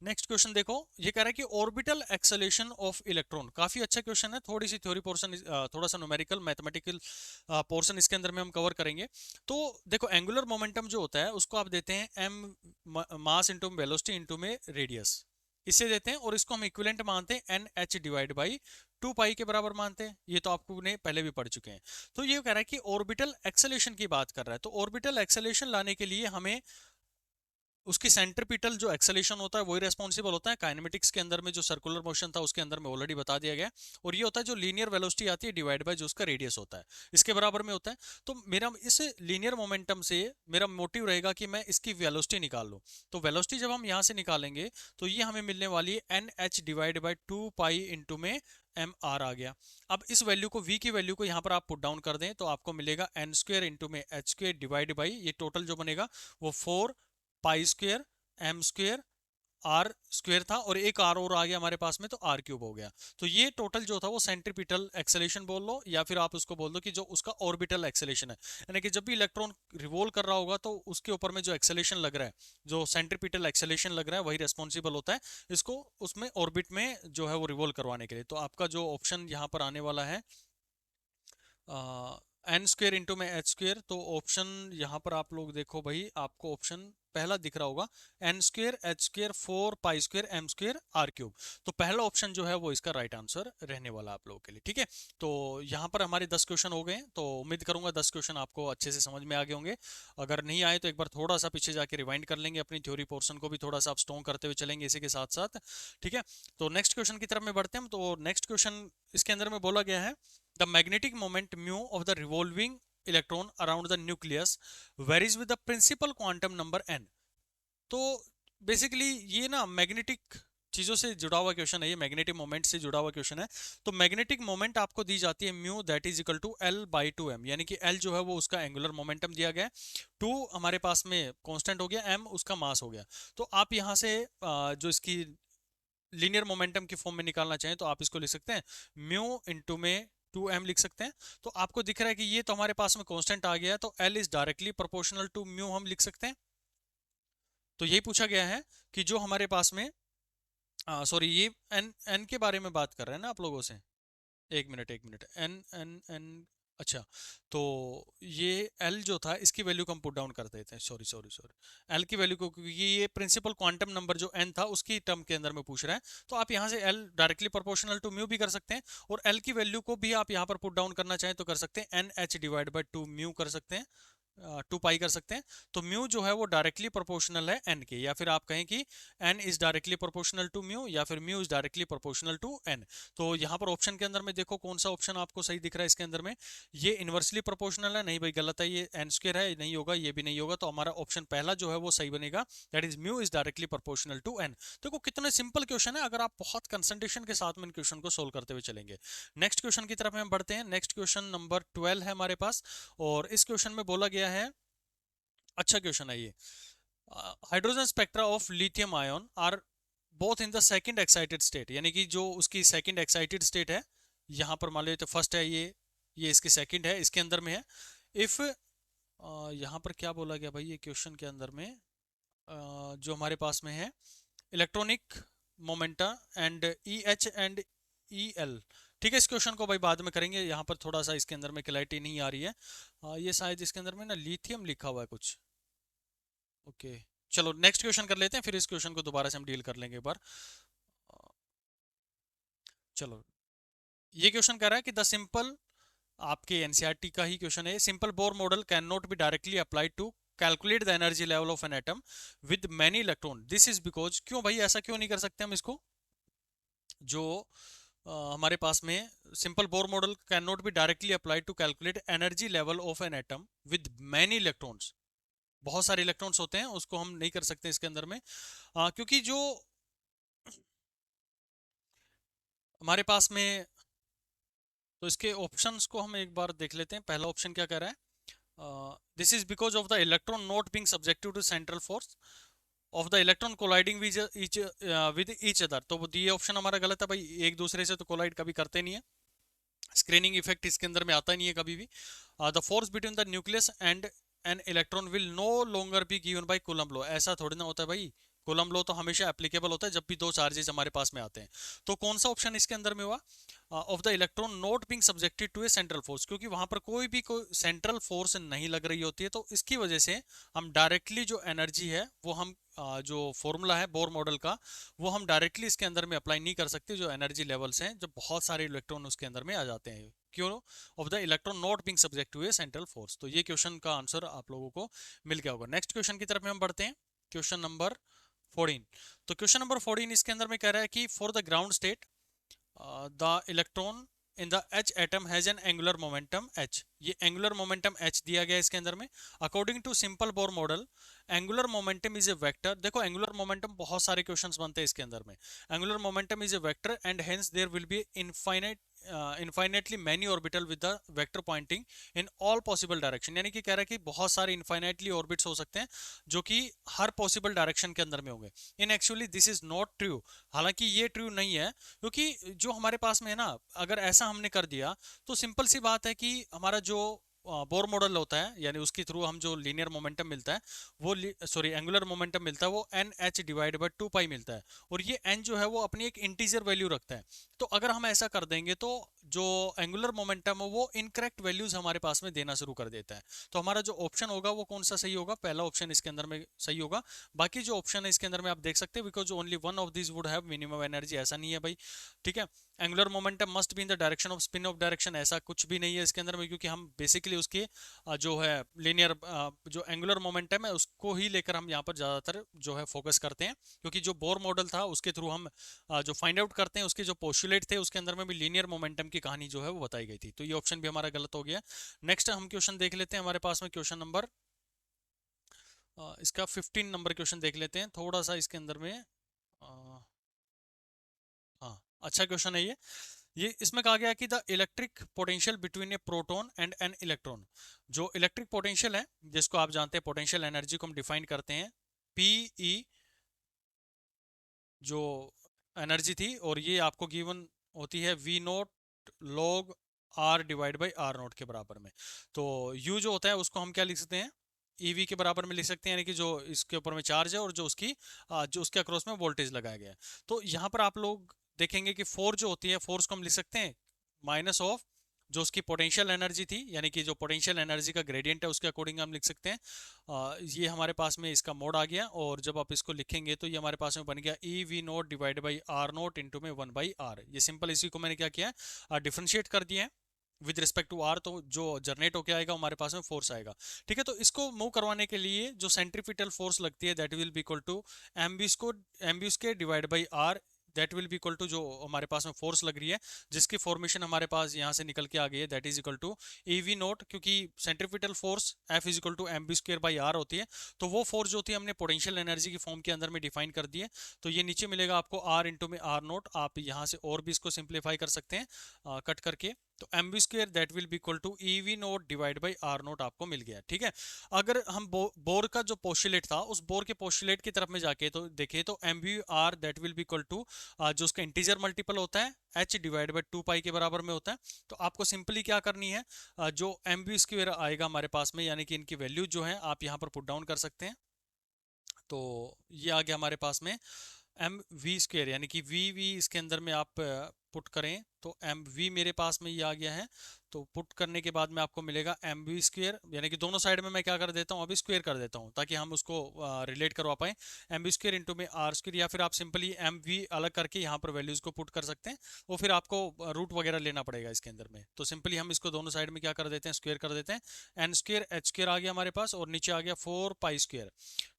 नेक्स्ट क्वेश्चन देखो, ये कह रहा है कि ऑर्बिटल एक्सेलेरेशन ऑफ इलेक्ट्रॉन, काफी अच्छा क्वेश्चन है, थोड़ी सी थ्योरी पोर्शन, थोड़ा सा न्यूमेरिकल मैथमेटिकल पोर्शन इसके अंदर में हम कवर करेंगे। तो देखो एंगुलर मोमेंटम जो होता है उसको आप देते हैं m, mass into velocity into में रेडियस, इससे देते हैं, और इसको हम इक्विवेलेंट मानते हैं N H divide by 2 pi के बराबर मानते हैं। ये तो आपको ने पहले भी पढ़ चुके हैं। तो ये कह रहा है कि ऑर्बिटल एक्सेलेरेशन की बात कर रहा है, तो ऑर्बिटल एक्सेलेरेशन लाने के लिए हमें उसकी सेंट्रीपिटल जो एक्सेलेरेशन होता है वही रेस्पॉन्सिबल होता है। काइनेमेटिक्स के अंदर में जो सर्कुलर मोशन था उसके अंदर में ऑलरेडी बता दिया गया, और ये होता है जो लीनियर वेलोसिटी आती है डिवाइड बाय जो उसका रेडियस होता है, इसके बराबर में होता है। तो मेरा इस लीनियर मोमेंटम से मेरा मोटिव रहेगा कि मैं इसकी वेलोसिटी निकाल लूँ। तो वेलोसिटी जब हम यहाँ से निकालेंगे तो ये हमें मिलने वाली है n H divide by 2 pi into में एम आर आ गया। अब इस वैल्यू को, v की वैल्यू को यहाँ पर आप पुट डाउन कर दें तो आपको मिलेगा एन स्क्वेयर इंटू में एच स्क्वेयर डिवाइड बाई, ये टोटल जो बनेगा वो 4 pi square m square r square था, और एक आर और आ गया हमारे पास में, तो आर क्यूब हो गया। तो ये टोटल जो था वो सेंट्रीपिटल एक्सेलेरेशन बोल लो, या फिर आप उसको बोल दो कि जो उसका ऑर्बिटल एक्सेलेरेशन है, यानी कि जब भी इलेक्ट्रॉन रिवॉल्व कर रहा होगा तो उसके ऊपर में जो एक्सेलेरेशन लग रहा है, जो सेंट्रीपिटल एक्सेलेरेशन लग रहा है, वही रेस्पॉन्सिबल होता है इसको उसमें ऑर्बिट में जो है वो रिवॉल्व करवाने के लिए। तो आपका जो ऑप्शन यहाँ पर आने वाला है एन स्क्वेयर इंटू में एच स्क्वेयर, तो ऑप्शन यहाँ पर आप लोग देखो भाई, आपको ऑप्शन पहला दिख रहा होगा, n square H square 4 pi square m square r cube. तो पहला ऑप्शन जो है वो इसका राइट आंसर रहने वाला आप लोगों के लिए। ठीक है, तो यहाँ पर हमारे 10 क्वेश्चन हो गए हैं, तो उम्मीद करूंगा 10 क्वेश्चन आपको अच्छे से समझ में आ गए होंगे। अगर नहीं आए तो एक बार थोड़ा सा पीछे जाके रिवाइंड कर लेंगे, अपनी थ्योरी पोर्शन को भी थोड़ा सा आप स्ट्रॉन्ग करते हुए चलेंगे इसी के साथ साथ। ठीक है, तो नेक्स्ट क्वेश्चन की तरफ में बढ़ते हैं। तो नेक्स्ट क्वेश्चन इसके अंदर में बोला गया है, the magnetic moment mu of the revolving electron around the nucleus varies with the principal quantum number n। तो बेसिकली ये ना मैग्नेटिक चीजों से जुड़ा हुआ क्वेश्चन है, ये मैग्नेटिक मोमेंट से जुड़ा हुआ क्वेश्चन है। तो मैग्नेटिक मोमेंट आपको दी जाती है mu that is equal to l by 2m, यानी कि एल जो है वो उसका एंगुलर मोमेंटम दिया गया है, 2 हमारे पास में कांस्टेंट हो गया, m उसका मास हो गया। तो आप यहाँ से जो इसकी लीनियर मोमेंटम की फॉर्म में निकालना चाहें तो आप इसको लिख सकते हैं म्यू इंटू में 2m लिख सकते हैं। तो आपको दिख रहा है कि ये तो हमारे पास में कांस्टेंट आ गया है, तो l is directly proportional to mu हम लिख सकते हैं। तो यही पूछा गया है कि जो हमारे पास में, सॉरी ये एन के बारे में बात कर रहे हैं ना आप लोगों से, एक मिनट एन एन एन, अच्छा, तो ये एल जो था इसकी वैल्यू को हम पुट डाउन कर देते हैं, सॉरी सॉरी सॉरी, एल की वैल्यू को, क्योंकि ये प्रिंसिपल क्वांटम नंबर जो एन था उसकी टर्म के अंदर में पूछ रहा है, तो आप यहाँ से l directly proportional to mu भी कर सकते हैं, और एल की वैल्यू को भी आप यहाँ पर पुट डाउन करना चाहें तो कर सकते हैं, N H divide by 2 mu कर सकते हैं, 2 पाई कर सकते हैं। तो म्यू जो है वो डायरेक्टली प्रोपोर्शनल है एन के, या फिर आप कहें कि n is directly proportional to mu, या फिर mu is directly proportional to n. तो यहाँ पर ऑप्शन के अंदर में देखो कौन सा ऑप्शन आपको सही दिख रहा है इसके अंदर में, ये इनवर्सली प्रोपोर्शनल है, नहीं भाई गलत है, ये एन स्क्वायर है, नहीं होगा, ये भी नहीं होगा, तो हमारा ऑप्शन पहला जो है वो सही बनेगा, that is mu is directly proportional to n. देखो कितने सिंपल क्वेश्चन है, अगर आप बहुत कंसंट्रेशन के साथ में इन क्वेश्चन को सोल्व करते हुए चलेंगे। नेक्स्ट क्वेश्चन की तरफ हम बढ़ते हैं। नेक्स्ट क्वेश्चन नंबर 12 है हमारे पास, और इस क्वेश्चन में बोला गया है, अच्छा क्वेश्चन है ये, hydrogen spectra of lithium ion are both in the second excited state, यानी कि जो उसकी सेकंड एक्साइटेड स्टेट है, यहाँ पर मान लीजिए तो फर्स्ट है ये इसकी सेकंड है, इसके अंदर में है। इफ यहाँ पर क्या बोला गया भाई, ये क्वेश्चन के अंदर में जो हमारे पास में है, electronic momenta and E H and E L. ठीक है, इस क्वेश्चन को भाई बाद में करेंगे, यहाँ पर थोड़ा सा इसके अंदर में क्लैरिटी नहीं आ रही है। ये शायद इसके अंदर में ना लिथियम लिखा हुआ है कुछ। ओके, चलो नेक्स्ट क्वेश्चन कर लेते हैं, फिर इस क्वेश्चन को दोबारा से हम डील कर लेंगे एक बार। अ, चलो, ये क्वेश्चन कह रहा है कि द सिंपल, आपके एनसीईआरटी का ही क्वेश्चन है, simple Bohr model can not be directly applied to calculate the energy level of an atom with many electron, this is because, क्यों भाई ऐसा क्यों नहीं कर सकते हम इसको? जो हमारे पास में simple Bohr model can not be directly applied to calculate energy level of an atom with many electrons, बहुत सारे इलेक्ट्रॉन्स होते हैं, उसको हम नहीं कर सकते इसके अंदर में, क्योंकि जो हमारे पास में, तो इसके ऑप्शंस को हम एक बार देख लेते हैं। पहला ऑप्शन क्या कह रहा है? This is because of the electron not being subjective to central force of the electron colliding with each other. तो ये ऑप्शन हमारा गलत है भाई, एक दूसरे से तो कोलाइड कभी करते नहीं है, स्क्रीनिंग इफेक्ट इसके अंदर में आता नहीं है कभी भी। The force between the nucleus and an electron will no longer be given by Coulomb law, ऐसा थोड़ी ना होता है भाई, कूलम्ब लॉ तो हमेशा एप्लीकेबल होता है जब भी दो चार्जेस हमारे पास में आते हैं। तो कौन सा ऑप्शन इसके अंदर में हुआ? Of the electron not being subjected to a central force, क्योंकि वहां पर कोई भी कोई सेंट्रल फोर्स नहीं लग रही होती है, तो इसकी वजह से हम डायरेक्टली जो एनर्जी है वो हम जो फॉर्मूला है बोर मॉडल का, वो हम डायरेक्टली इसके अंदर में अप्लाई नहीं कर सकते, जो एनर्जी लेवल्स हैं, जब बहुत सारे इलेक्ट्रॉन उसके अंदर में आ जाते हैं। क्यों? Of the electron not being subject to a central force. तो ये क्वेश्चन का आंसर आप लोगों को मिल गया होगा। नेक्स्ट क्वेश्चन की तरफ में हम बढ़ते हैं, क्वेश्चन नंबर 14। तो क्वेश्चन नंबर 14 इसके अंदर में कह रहा है कि for the ground state the electron in the H atom has an angular momentum h, ये एंगुलर मोमेंटम एच दिया गया है इसके अंदर में। According to simple Bohr model angular momentum is a vector, देखो एंगुलर मोमेंटम बहुत सारे क्वेश्चंस बनते हैं इसके अंदर में। Angular momentum is a vector and hence there will be infinitely many orbital with the vector pointing in all possible direction, यानी कि कह रहा है कि बहुत सारे इनफाइनाइटली ऑर्बिट्स हो सकते हैं जो कि हर पॉसिबल डायरेक्शन के अंदर में होंगे। In actually this is not true, हालांकि ये ट्रू नहीं है, क्योंकि जो हमारे पास में है ना, अगर ऐसा हमने कर दिया तो सिंपल सी बात है कि हमारा जो बोर मॉडल होता है, यानी उसके थ्रू हम जो लीनियर मोमेंटम मिलता है वो, सॉरी एंगुलर मोमेंटम मिलता है वो एन एच डिवाइड बाई 2 पाई मिलता है, और ये एन जो है वो अपनी एक इंटीजर वैल्यू रखता है। तो अगर हम ऐसा कर देंगे तो जो एंगुलर मोमेंटम है वो इनकरेक्ट वैल्यूज हमारे पास में देना शुरू कर देता है। तो हमारा जो ऑप्शन होगा वो कौन सा सही होगा? पहला ऑप्शन इसके अंदर में सही होगा। बाकी जो ऑप्शन है इसके अंदर में आप देख सकते हैं, because only one of this would have minimum energy, ऐसा नहीं है भाई। ठीक है, angular momentum must be in the direction off spin off direction, ऐसा कुछ भी नहीं है इसके अंदर में, क्योंकि हम बेसिकली उसके जो है लीनियर जो एंगुलर मोमेंटम है उसको ही लेकर हम यहाँ पर ज़्यादातर जो है फोकस करते हैं, क्योंकि जो बोर मॉडल था उसके थ्रू हम जो फाइंड आउट करते हैं उसके जो पोस्टुलेट थे उसके अंदर में भी लीनियर मोमेंटम की कहानी जो है वो बताई गई थी। तो ये ऑप्शन भी हमारा गलत हो गया। नेक्स्ट हम क्वेश्चन देख लेते हैं, हमारे पास में क्वेश्चन नंबर इसका 15 नंबर क्वेश्चन देख लेते हैं, थोड़ा सा इसके अंदर में हाँ अच्छा क्वेश्चन है ये इसमें कहा गया कि the electric potential between A proton and an electron, जो इलेक्ट्रिक पोटेंशियल है जिसको आप जानते हैं पोटेंशियल एनर्जी को हम डिफाइन करते हैं पीई, जो एनर्जी थी, और ये आपको गिवन होती है v naught log r divide by r naught के बराबर में। तो यू जो होता है उसको हम क्या लिख सकते हैं? ईवी के बराबर में लिख सकते हैं, यानी कि जो इसके ऊपर में चार्ज है और जो उसकी जो उसके अक्रॉस में वोल्टेज लगाया गया है। तो यहाँ पर आप लोग देखेंगे कि फोर जो होती है, फोर्स को हम लिख सकते हैं माइनस ऑफ जो उसकी पोटेंशियल एनर्जी थी, यानी कि जो पोटेंशियल एनर्जी का ग्रेडियंट है उसके अकॉर्डिंग हम लिख सकते हैं। ये हमारे पास में इसका मोड आ गया, और जब आप इसको लिखेंगे तो ये हमारे पास में बन गया e v naught divide by r naught into में 1/r। ये सिंपल इसी को मैंने क्या किया है, डिफ्रेंशिएट कर दिया है विद रिस्पेक्ट टू आर, तो जो जनरेट होकर आएगा हमारे पास में फोर्स आएगा। ठीक है, तो इसको मूव करवाने के लिए जो सेंट्रीपिटल फोर्स लगती है that will be equal to M B square divide by are, that will be equal to जो हमारे पास में फोर्स लग रही है जिसकी फॉर्मेशन हमारे पास यहाँ से निकल के आ गई है, that is equal to A V naught, क्योंकि centripetal force F is equal to M B square by R होती है। तो वो फोर्स जो होती है हमने पोटेंशियल एनर्जी की फॉर्म के अंदर में डिफाइन कर दी है। तो ये नीचे मिलेगा आपको आर इंटू में आर नोट, आप यहाँ से और भी इसको सिंप्लीफाई कर सकते हैं कट करके, तो m B square that will be equal to e v naught divide by r naught आपको मिल गया। ठीक है, अगर हम बोर का जो पोस्टुलेट था उस बोर के पोस्टुलेट की तरफ में जाके तो देखिए तो m v r that will be equal to जो उसका इंटीजर मल्टीपल होता है h डिवाइड बाई 2 पाई के बराबर में होता है। तो आपको सिंपली क्या करनी है, जो एम बी स्क्वायर आएगा हमारे पास में, यानी कि इनकी वैल्यू जो है आप यहाँ पर पुट डाउन कर सकते हैं। तो ये आ गया हमारे पास में एम वी स्क्वेयर, यानी कि वी इसके अंदर में आप पुट करें तो एम वी मेरे पास में ये आ गया है। तो पुट करने के बाद में आपको मिलेगा एम वी स्क्वेयर, यानी कि दोनों साइड में मैं क्या कर देता हूँ, अभी स्क्वेयर कर देता हूँ ताकि हम उसको रिलेट करवा पाए। एम वी स्क्वेयर इंटू में आर स्क्वेयर, या फिर आप सिंपली एम वी अलग करके यहाँ पर वैल्यूज को पुट कर सकते हैं, वो फिर आपको रूट वगैरह लेना पड़ेगा इसके अंदर में। तो सिंपली हम इसको दोनों साइड में क्या कर देते हैं, स्क्वेयर कर देते हैं। एन स्क्वेयर एच स्क्वेयर आ गया हमारे पास, और नीचे आ गया 4 पाई स्क्वेयर।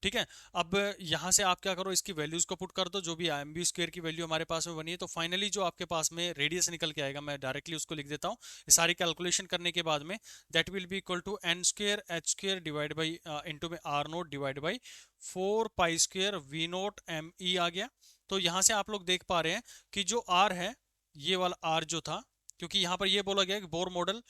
ठीक है, अब यहाँ से आप क्या करो, इसकी वैल्यूज को पुट कर दो, जो भी एम बी स्क्वेयर की वैल्यू हमारे पास में बनी है। तो फाइनली जो आपके पास में रेडियस निकल के आएगा, मैं डायरेक्टली उसको लिख देता हूँ सारी कैलकुलेशन करने के बाद में, that will be equal to N square H square divide by into में R naught divide by 4 pi square V naught M E आ गया। तो यहाँ से आप लोग देख पा रहे हैं कि जो आर है, ये वाला आर जो था, क्योंकि यहाँ पर ये बोला गया कि बोर मॉडल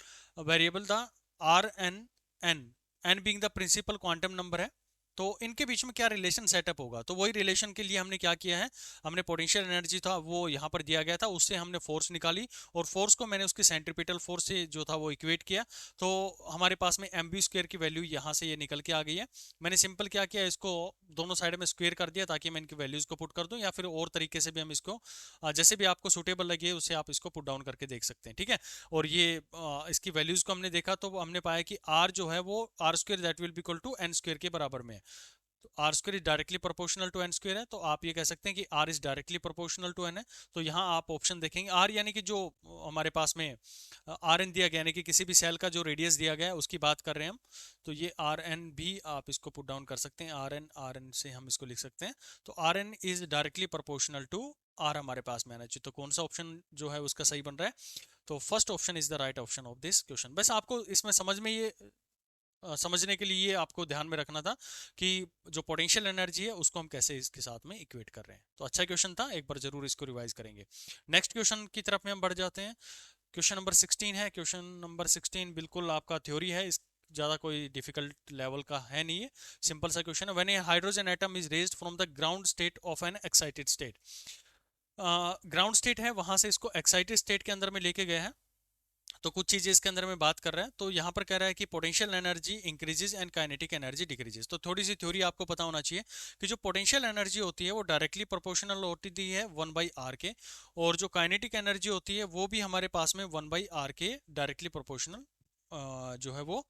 वेरिएबल था r n n, n being the principal quantum number है। तो इनके बीच में क्या रिलेशन सेटअप होगा, तो वही रिलेशन के लिए हमने क्या किया है, हमने पोटेंशियल एनर्जी था वो यहाँ पर दिया गया था, उससे हमने फोर्स निकाली, और फोर्स को मैंने उसकी सेंट्रीपिटल फोर्स से जो था वो इक्वेट किया। तो हमारे पास में एम बी स्क्वेयर की वैल्यू यहाँ से ये निकल के आ गई है। मैंने सिंपल क्या किया, इसको दोनों साइड में स्क्वेयर कर दिया ताकि मैं इनकी वैल्यूज को पुट कर दूं, या फिर और तरीके से भी हम इसको जैसे भी आपको सुटेबल लगे उससे आप इसको पुट डाउन करके देख सकते हैं। ठीक है, और ये इसकी वैल्यूज को हमने देखा तो हमने पाया कि आर जो है वो r square that will be equal to N square के बराबर में है। तो r square is directly proportional to N square है, तो आप ये कह सकते हैं कि r is directly proportional to n है। तो यहाँ आप ऑप्शन देखेंगे आर, यानी कि जो हमारे पास में आर एन दिया गया, यानी कि किसी भी सेल का जो रेडियस दिया गया है उसकी बात कर रहे हैं हम। तो ये आर एन भी आप इसको पुट डाउन कर सकते हैं, आर एन से हम इसको लिख सकते हैं। तो r n is directly proportional to r हमारे पास में आना चाहिए। तो कौन सा ऑप्शन जो है उसका सही बन रहा है, तो first option is the right option of this question. बस आपको इसमें समझ में ये समझने के लिए ये आपको ध्यान में रखना था कि जो पोटेंशियल एनर्जी है उसको हम कैसे इसके साथ में इक्वेट कर रहे हैं। तो अच्छा क्वेश्चन था, एक बार जरूर इसको रिवाइज करेंगे। नेक्स्ट क्वेश्चन की तरफ में हम बढ़ जाते हैं। क्वेश्चन नंबर 16 है। क्वेश्चन नंबर 16 बिल्कुल आपका थ्योरी है, इस ज़्यादा कोई डिफिकल्ट लेवल का है नहीं है, सिंपल सा क्वेश्चन है। When A hydrogen atom is raised from the ground state of N excited state, ground state है वहां से इसको एक्साइटेड स्टेट के अंदर में लेके गए हैं। तो कुछ चीजें इसके अंदर में बात कर रहा है, तो यहाँ पर कह रहा है कि potential energy increases and kinetic energy decreases. तो थोड़ी सी थ्योरी आपको पता होना चाहिए कि जो पोटेंशियल एनर्जी होती है वो डायरेक्टली प्रोपोर्शनल होती है 1/r के, और जो काइनेटिक एनर्जी होती है वो भी हमारे पास में 1/r के डायरेक्टली प्रोपोर्शनल जो है वो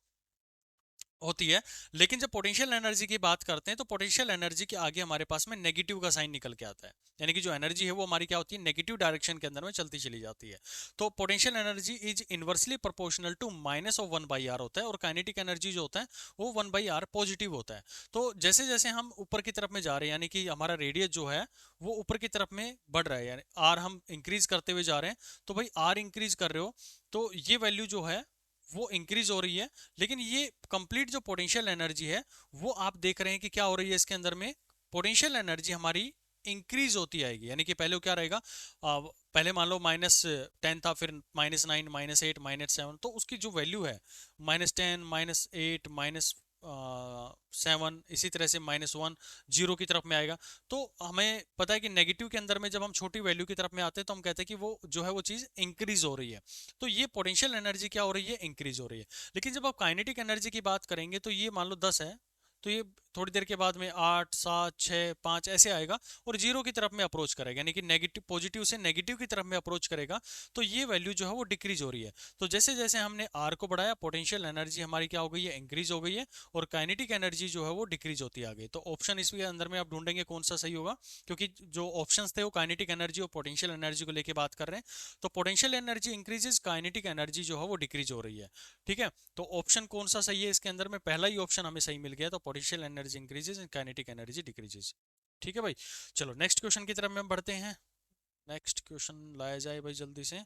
होती है। लेकिन जब पोटेंशियल एनर्जी की बात करते हैं तो पोटेंशियल एनर्जी के आगे हमारे पास में नेगेटिव का साइन निकल के आता है, यानी कि जो एनर्जी है वो हमारी क्या होती है, नेगेटिव डायरेक्शन के अंदर में चलती चली जाती है। तो potential energy is inversely proportional to minus of 1/r होता है, और काइनेटिक एनर्जी जो होता है वो 1/r पॉजिटिव होता है। तो जैसे जैसे हम ऊपर की तरफ में जा रहे हैं, यानी कि हमारा रेडियस जो है वो ऊपर की तरफ में बढ़ रहा है, यानी आर हम इंक्रीज करते हुए जा रहे हैं। तो भाई आर इंक्रीज कर रहे हो तो ये वैल्यू जो है वो इंक्रीज हो रही है, लेकिन ये कंप्लीट जो पोटेंशियल एनर्जी है वो आप देख रहे हैं कि क्या हो रही है इसके अंदर में, पोटेंशियल एनर्जी हमारी इंक्रीज होती आएगी। यानी कि पहले क्या रहेगा, पहले मान लो -10 था, फिर -9 -8 -7, तो उसकी जो वैल्यू है -10 -8 -7, इसी तरह से -1 जीरो की तरफ में आएगा। तो हमें पता है कि नेगेटिव के अंदर में जब हम छोटी वैल्यू की तरफ में आते हैं तो हम कहते हैं कि वो जो है वो चीज़ इंक्रीज हो रही है। तो ये पोटेंशियल एनर्जी क्या हो रही है, इंक्रीज हो रही है। लेकिन जब आप काइनेटिक एनर्जी की बात करेंगे तो ये मान लो 10 है, तो ये थोड़ी देर के बाद में 8 7 6 5 ऐसे आएगा और जीरो की तरफ में अप्रोच करेगा, यानी कि नेगेटिव पॉजिटिव से नेगेटिव की तरफ में अप्रोच करेगा। तो ये वैल्यू जो है वो डिक्रीज हो रही है। तो जैसे जैसे हमने आर को बढ़ाया, पोटेंशियल एनर्जी हमारी क्या हो गई है, इंक्रीज हो गई है, और काइनेटिक एनर्जी जो है वो डिक्रीज होती आ गई। तो ऑप्शन इसके अंदर में आप ढूंढेंगे कौन सा सही होगा, क्योंकि जो ऑप्शंस थे वो काइनेटिक एनर्जी और पोटेंशियल एनर्जी को लेकर बात कर रहे हैं। तो potential energy increases, kinetic energy जो है वो डिक्रीज हो रही है। ठीक है, तो ऑप्शन कौन सा सही है इसके अंदर में, पहला ही ऑप्शन हमें सही मिल गया। तो potential energy increases and kinetic energy decreases. ठीक है भाई, चलो नेक्स्ट क्वेश्चन की तरफ में हम बढ़ते हैं। नेक्स्ट क्वेश्चन लाया जाए भाई जल्दी से,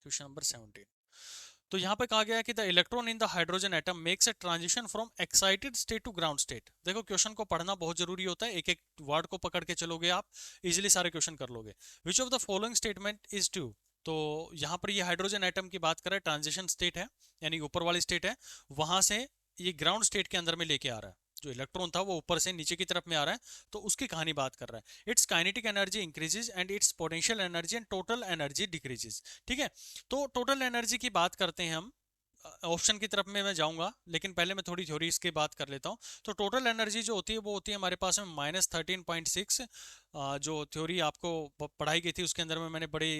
क्वेश्चन नंबर 17। तो यहाँ पे कहा गया है कि the electron in the hydrogen atom makes a transition from excited state to ground state. देखो क्वेश्चन को पढ़ना बहुत जरूरी होता है, एक एक वर्ड को पकड़ के चलोगे आप इजिली सारे क्वेश्चन कर लोगे। विच of the following statement is true. तो यहाँ पर ये हाइड्रोजन एटम की बात कर रहा है, ट्रांजिशन स्टेट है, यानी ऊपर वाली स्टेट है, वहां से ये ग्राउंड स्टेट के अंदर में लेके आ रहा है। जो इलेक्ट्रॉन था वो ऊपर से नीचे की तरफ में आ रहा है, तो उसकी कहानी बात कर रहा है। It's kinetic energy increases and it's potential energy and total energy decreases. ठीक है, तो टोटल एनर्जी की बात करते हैं हम, ऑप्शन की तरफ में मैं जाऊंगा, लेकिन पहले मैं थोड़ी थ्योरी इसकी बात कर लेता हूँ। तो टोटल एनर्जी जो होती है वो होती है हमारे पास में -13.6। जो थ्योरी आपको पढ़ाई गई थी उसके अंदर में मैंने बड़े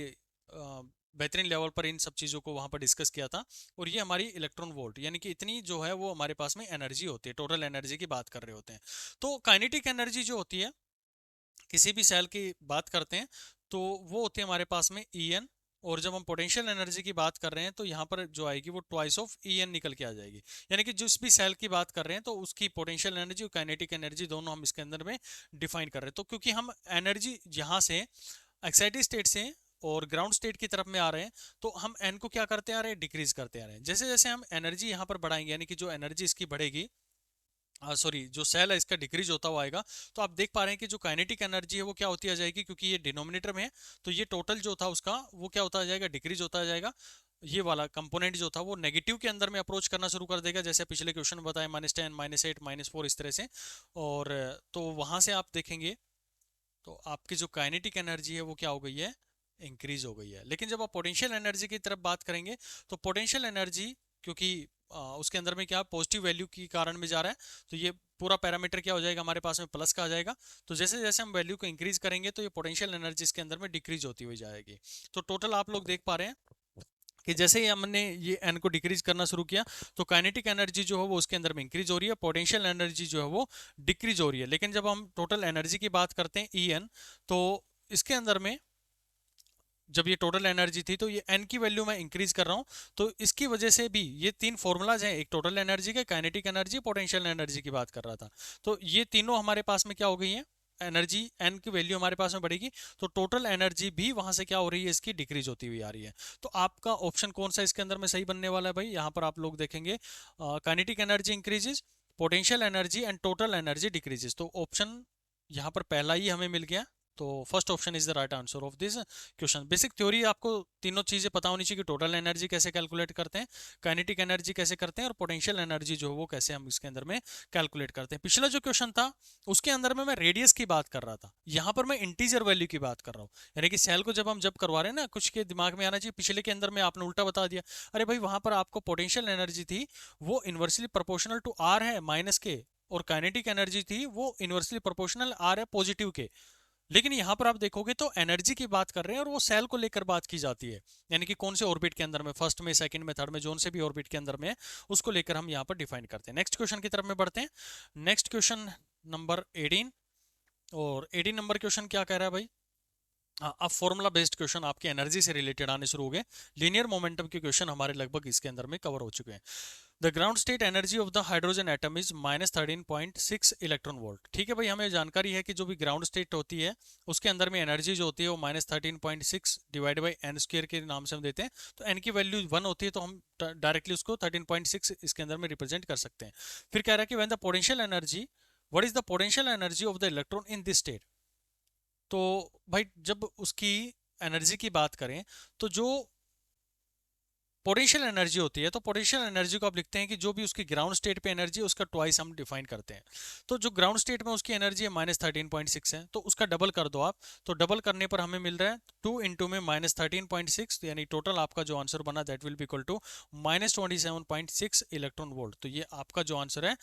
बेहतरीन लेवल पर इन सब चीज़ों को वहाँ पर डिस्कस किया था। और ये हमारी इलेक्ट्रॉन वोल्ट, यानी कि इतनी जो है वो हमारे पास में एनर्जी होती है, टोटल एनर्जी की बात कर रहे होते हैं। तो काइनेटिक एनर्जी जो होती है किसी भी सेल की बात करते हैं तो वो होती है हमारे पास में En। और जब हम पोटेंशियल एनर्जी की बात कर रहे हैं तो यहाँ पर जो आएगी वो ट्वाइस ऑफ En निकल के आ जाएगी। यानी कि जिस भी सेल की बात कर रहे हैं तो उसकी पोटेंशियल एनर्जी और काइनेटिक एनर्जी दोनों हम इसके अंदर में डिफाइन कर रहे हैं। तो क्योंकि हम एनर्जी यहाँ से एक्साइटेड स्टेट से और ग्राउंड स्टेट की तरफ में आ रहे हैं तो हम एन को क्या करते आ रहे हैं, डिक्रीज करते आ रहे हैं। जैसे जैसे हम एनर्जी यहाँ पर बढ़ाएंगे, यानी कि जो एनर्जी इसकी बढ़ेगी, सॉरी जो सेल है इसका डिक्रीज होता हुआ आएगा, तो आप देख पा रहे हैं कि जो काइनेटिक एनर्जी है वो क्या होती आ जाएगी, क्योंकि ये डिनोमिनेटर में है तो ये टोटल जो था उसका वो क्या होता जाएगा, डिक्रीज होता जाएगा। ये वाला कंपोनेंट जो था वो नेगेटिव के अंदर में अप्रोच करना शुरू कर देगा, जैसे पिछले क्वेश्चन में बताया -10 -8 -4 इस तरह से। और तो वहां से आप देखेंगे तो आपकी जो काइनेटिक एनर्जी है वो क्या हो गई है, इंक्रीज हो गई है। लेकिन जब आप पोटेंशियल एनर्जी की तरफ बात करेंगे तो पोटेंशियल एनर्जी क्योंकि उसके अंदर में क्या पॉजिटिव वैल्यू के कारण में जा रहा है, तो ये पूरा पैरामीटर क्या हो जाएगा हमारे पास में प्लस का आ जाएगा। तो जैसे जैसे हम वैल्यू को इंक्रीज करेंगे तो ये पोटेंशियल एनर्जी इसके अंदर में डिक्रीज होती हुई जाएगी। तो टोटल आप लोग देख पा रहे हैं कि जैसे ही हमने ये एन को डिक्रीज करना शुरू किया तो काइनेटिक एनर्जी जो है वो उसके अंदर में इंक्रीज हो रही है, पोटेंशियल एनर्जी जो है वो डिक्रीज हो रही है। लेकिन जब हम टोटल एनर्जी की बात करते हैं En, तो इसके अंदर में जब ये टोटल एनर्जी थी तो ये एन की वैल्यू मैं इंक्रीज कर रहा हूँ, तो इसकी वजह से भी ये तीन फॉर्मूलाज हैं, एक टोटल एनर्जी के, काइनेटिक एनर्जी, पोटेंशियल एनर्जी की बात कर रहा था। तो ये तीनों हमारे पास में क्या हो गई है, एनर्जी एन की वैल्यू हमारे पास में बढ़ेगी तो टोटल एनर्जी भी वहां से क्या हो रही है, इसकी डिक्रीज होती हुई आ रही है। तो आपका ऑप्शन कौन सा इसके अंदर में सही बनने वाला है भाई, यहाँ पर आप लोग देखेंगे kinetic energy increases, potential energy and total energy decreases. तो ऑप्शन यहाँ पर पहला ही हमें मिल गया। तो first option is the right answer of this question. Basic theory आपको तीनों चीजें पता होनी चाहिए कि टोटल एनर्जी कैसे कैलकुलेट करते हैं, काइनेटिक एनर्जी कैसे करते हैं, और पोटेंशियल एनर्जी जो है वो कैसे हम इसके अंदर में कैलकुलेट करते हैं। पिछला जो क्वेश्चन था उसके अंदर में मैं रेडियस की बात कर रहा था, यहाँ पर मैं इंटीजर वैल्यू की बात कर रहा हूँ। यानी कि सेल को जब करवा रहे हैं ना, कुछ के दिमाग में आना चाहिए, पिछले के अंदर में आपने उल्टा बता दिया। अरे भाई वहां पर आपको पोटेंशियल एनर्जी थी वो इनवर्सली प्रोपोर्शनल टू आर है माइनस के, और काइनेटिक एनर्जी थी वो इनवर्सली प्रोपोर्शनल आर है पॉजिटिव के। लेकिन यहां पर आप देखोगे तो एनर्जी की बात कर रहे हैं और वो सेल को लेकर बात की जाती है, यानी कि कौन से ऑर्बिट के अंदर में, फर्स्ट में, सेकंड में, थर्ड में, जोन से भी ऑर्बिट के अंदर में है उसको लेकर हम यहां पर डिफाइन करते हैं। नेक्स्ट क्वेश्चन की तरफ में बढ़ते हैं। नेक्स्ट क्वेश्चन नंबर 18, और 18 नंबर क्वेश्चन क्या कह रहा है भाई, अब फॉर्मूला बेस्ड क्वेश्चन आपके एनर्जी से रिलेटेड आने शुरू हो गए। लीनियर मोमेंटम के क्वेश्चन हमारे लगभग इसके अंदर में कवर हो चुके हैं। The ground state energy of the hydrogen atom is -13.6 electron volt. ठीक है भाई, हमें जानकारी है कि जो भी ग्राउंड स्टेट होती है उसके अंदर में एनर्जी जो होती है वो -13.6 डिवाइड बाई एन स्क्वायर के नाम से हम देते हैं। तो एन की वैल्यू 1 होती है तो हम डायरेक्टली उसको 13.6 इसके अंदर में रिप्रेजेंट कर सकते हैं। फिर कह रहा है कि when the potential energy, what is the potential energy of the electron in this state. तो भाई जब उसकी एनर्जी की बात करें तो जो पोटेंशियल एनर्जी होती है, तो पोटेंशियल एनर्जी को आप लिखते हैं कि जो भी उसकी ग्राउंड स्टेट पे एनर्जी है उसका ट्वाइस हम डिफाइन करते हैं। तो जो ग्राउंड स्टेट में उसकी एनर्जी है -13.6 है, तो उसका डबल कर दो आप, तो डबल करने पर हमें मिल रहा है 2 इंटू में -13.6, तो यानी टोटल आपका जो आंसर बना that will be equal to -27.6 electron volt. तो ये आपका जो आंसर है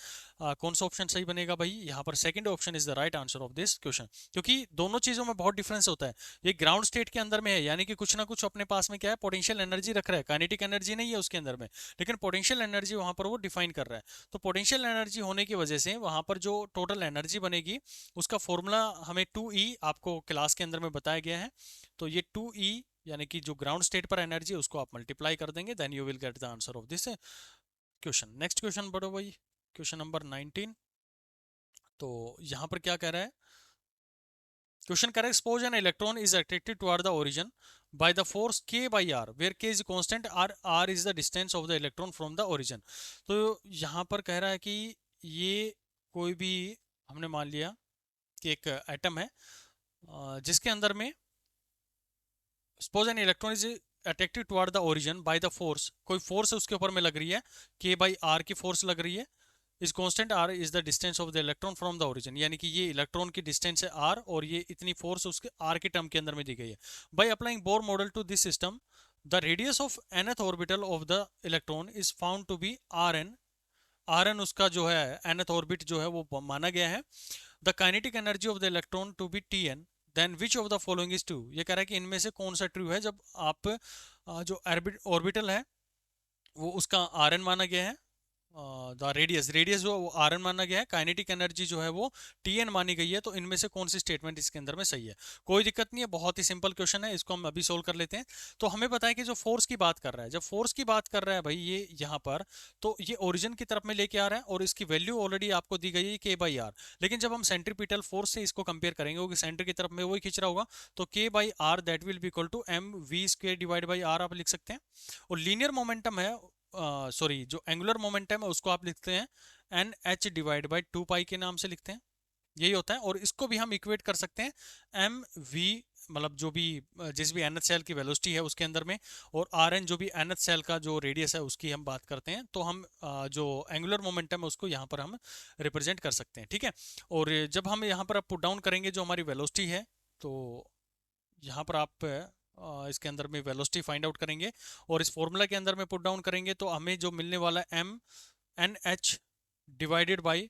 कौन सा ऑप्शन सही बनेगा भाई, यहाँ पर second option is the right answer of this question. क्योंकि दोनों चीजों में बहुत डिफरेंस होता है। ये ग्राउंड स्टेट के अंदर में है, यानी कि कुछ ना कुछ अपने पास में क्या है, पोटेंशियल एनर्जी रख रहा है, काइनेटिक एनर्जी नहीं है उसके अंदर में, लेकिन पोटेंशियल एनर्जी वहां पर वो डिफाइन कर रहा है। तो पोटेंशियल एनर्जी होने की वजह से वहां पर जो टोटल एनर्जी बनेगी उसका फॉर्मूला हमें 2E आपको क्लास के अंदर में बताया गया है। तो ये 2E यानी कि जो ग्राउंड स्टेट पर एनर्जी है उसको आप मल्टीप्लाई कर देंगे, then you will get the answer of this question. Next question बढ़ो भाई, क्वेश्चन नंबर 19। तो यहां पर क्या कह रहा है, क्वेश्चन कह रहा है suppose an electron is attracted toward the origin by the force k by r where k is constant, r is the distance of the electron from the origin. तो यहाँ पर कह रहा है कि ये कोई भी, हमने मान लिया कि एक एटम है जिसके अंदर में suppose an electron is attracted toward the origin by the force, कोई फोर्स उसके ऊपर में लग रही है, k by r की फोर्स लग रही है, is constant r is the distance of the electron from the origin, यानी कि ये इलेक्ट्रॉन की डिस्टेंस है r और ये इतनी फोर्स उसके r के टर्म के अंदर में दी गई है। By applying Bohr model to this system the radius of nth orbital of the electron is found to be Rn। Rn उसका जो है nth ऑर्बिट जो है वो माना गया है। The kinetic energy of the electron to be Tn, then which of the following is true. ये कह रहा है कि इनमें से कौन सा ट्रू है जब आप जो ऑर्बिटल है वो उसका Rn माना गया है, द रेडियस जो आर एन माना गया है, काइनेटिक एनर्जी जो है वो टी एन मानी गई है, तो इनमें से कौन सी स्टेटमेंट इसके अंदर में सही है। कोई दिक्कत नहीं है, बहुत ही सिंपल क्वेश्चन है, इसको हम अभी सोल्व कर लेते हैं। तो हमें पता है कि जो फोर्स की बात कर रहा है, जब फोर्स की बात कर रहा है भाई ये यहाँ पर, तो ये ओरिजिन की तरफ में लेके आ रहा है और इसकी वैल्यू ऑलरेडी आपको दी गई है के बाई आर। लेकिन जब हम सेंट्रीपिटल फोर्स से इसको कंपेयर करेंगे, क्योंकि सेंटर की तरफ में वही खींच रहा होगा, तो K by are that will be equal to M V square divide by R आप लिख सकते हैं। और लीनियर मोमेंटम है, सॉरी जो एंगुलर मोमेंटम है उसको आप लिखते हैं N H divide by two pi के नाम से लिखते हैं, यही होता है। और इसको भी हम इक्वेट कर सकते हैं एम वी, मतलब जो भी जिस भी nth सेल की वेलोसिटी है उसके अंदर में, और आर एन जो भी nth सेल का जो रेडियस है उसकी हम बात करते हैं, तो हम जो एंगुलर मोमेंटम है उसको यहाँ पर हम रिप्रेजेंट कर सकते हैं, ठीक है। और जब हम यहाँ पर पुट डाउन करेंगे जो हमारी वेलोसिटी है, तो यहाँ पर आप इसके अंदर में वेलोसिटी फाइंड आउट करेंगे और इस फॉर्मूला के अंदर में पुट डाउन करेंगे, तो हमें जो मिलने वाला M N H divided by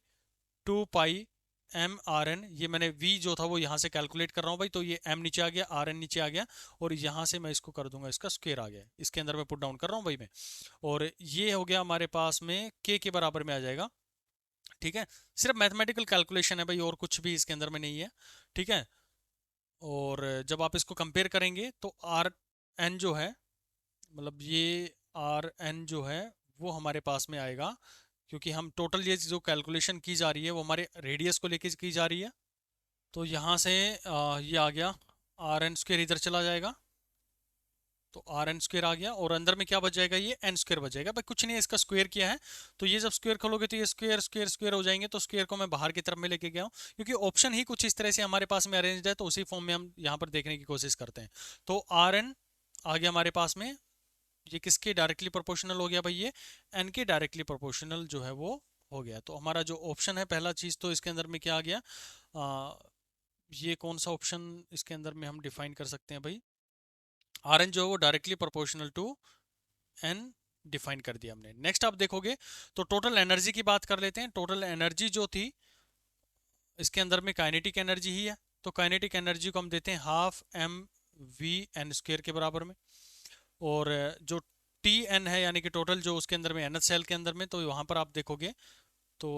two pi M R N, ये मैंने वी जो था वो यहाँ से कैलकुलेट कर रहा हूँ भाई, तो ये एम नीचे आ गया, आर एन नीचे आ गया, और यहाँ से मैं इसको कर दूंगा, इसका स्क्वायर आ गया, इसके अंदर मैं पुट डाउन कर रहा हूँ भाई मैं। और ये हो गया हमारे पास में के बराबर में आ जाएगा, ठीक है। सिर्फ मैथमेटिकल कैलकुलेशन है भाई, और कुछ भी इसके अंदर में नहीं है, ठीक है। और जब आप इसको कंपेयर करेंगे तो आर एन जो है, मतलब ये आर एन जो है वो हमारे पास में आएगा, क्योंकि हम टोटल ये जो कैलकुलेशन की जा रही है वो हमारे रेडियस को लेके की जा रही है। तो यहाँ से ये आ गया आर एन स्क्वेयर, इधर चला जाएगा तो आर एन स्क्वेयर आ गया, और अंदर में क्या बच जाएगा, ये एन स्क्वेयर बच जाएगा भाई, कुछ नहीं है, इसका स्क्वेयर किया है। तो ये जब स्क्वेयर खोलोगे तो ये स्क्वेयर स्क्वेयर स्क्वेयर हो जाएंगे, तो स्क्वेयर को मैं बाहर की तरफ में लेके गया हूँ, क्योंकि ऑप्शन ही कुछ इस तरह से हमारे पास में अरेंज है, तो उसी फॉर्म में हम यहाँ पर देखने की कोशिश करते हैं। तो आर एन आ गया हमारे पास में, ये किसके डायरेक्टली प्रोपोर्शनल हो गया भाई, ये एन के डायरेक्टली प्रोपोर्शनल जो है वो हो गया। तो हमारा जो ऑप्शन है पहला चीज, तो इसके अंदर में क्या आ गया, आ, ये कौन सा ऑप्शन इसके अंदर में हम डिफाइन कर सकते हैं भाई, आर एन जो है वो directly proportional to N define कर दिया हमने। नेक्स्ट आप देखोगे तो टोटल एनर्जी की बात कर लेते हैं। टोटल एनर्जी जो थी इसके अंदर में काइनेटिक एनर्जी ही है, तो काइनेटिक एनर्जी को हम देते हैं half M V N square के बराबर में। और जो टी एन है यानी कि टोटल जो उसके अंदर में एन एच सेल के अंदर में, तो वहाँ पर आप देखोगे तो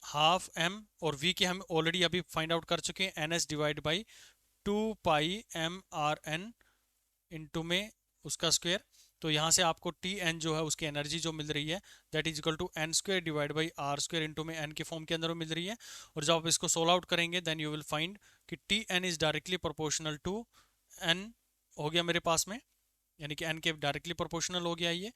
हाफ एम और वी की हम ऑलरेडी अभी फाइंड आउट कर चुके हैं, N S divide by two pi M R N into में उसका स्क्वेयर। तो यहाँ से आपको टी एन जो है उसकी एनर्जी जो मिल रही है that is equal to N square divide by R square into में एन के फॉर्म के अंदर मिल रही है। और जब आप इसको सोल्व आउट करेंगे देन यू विल फाइंड कि T N is directly proportional to N हो गया मेरे पास में, यानी कि एन के डायरेक्टली प्रोपोर्शनल हो गया ये।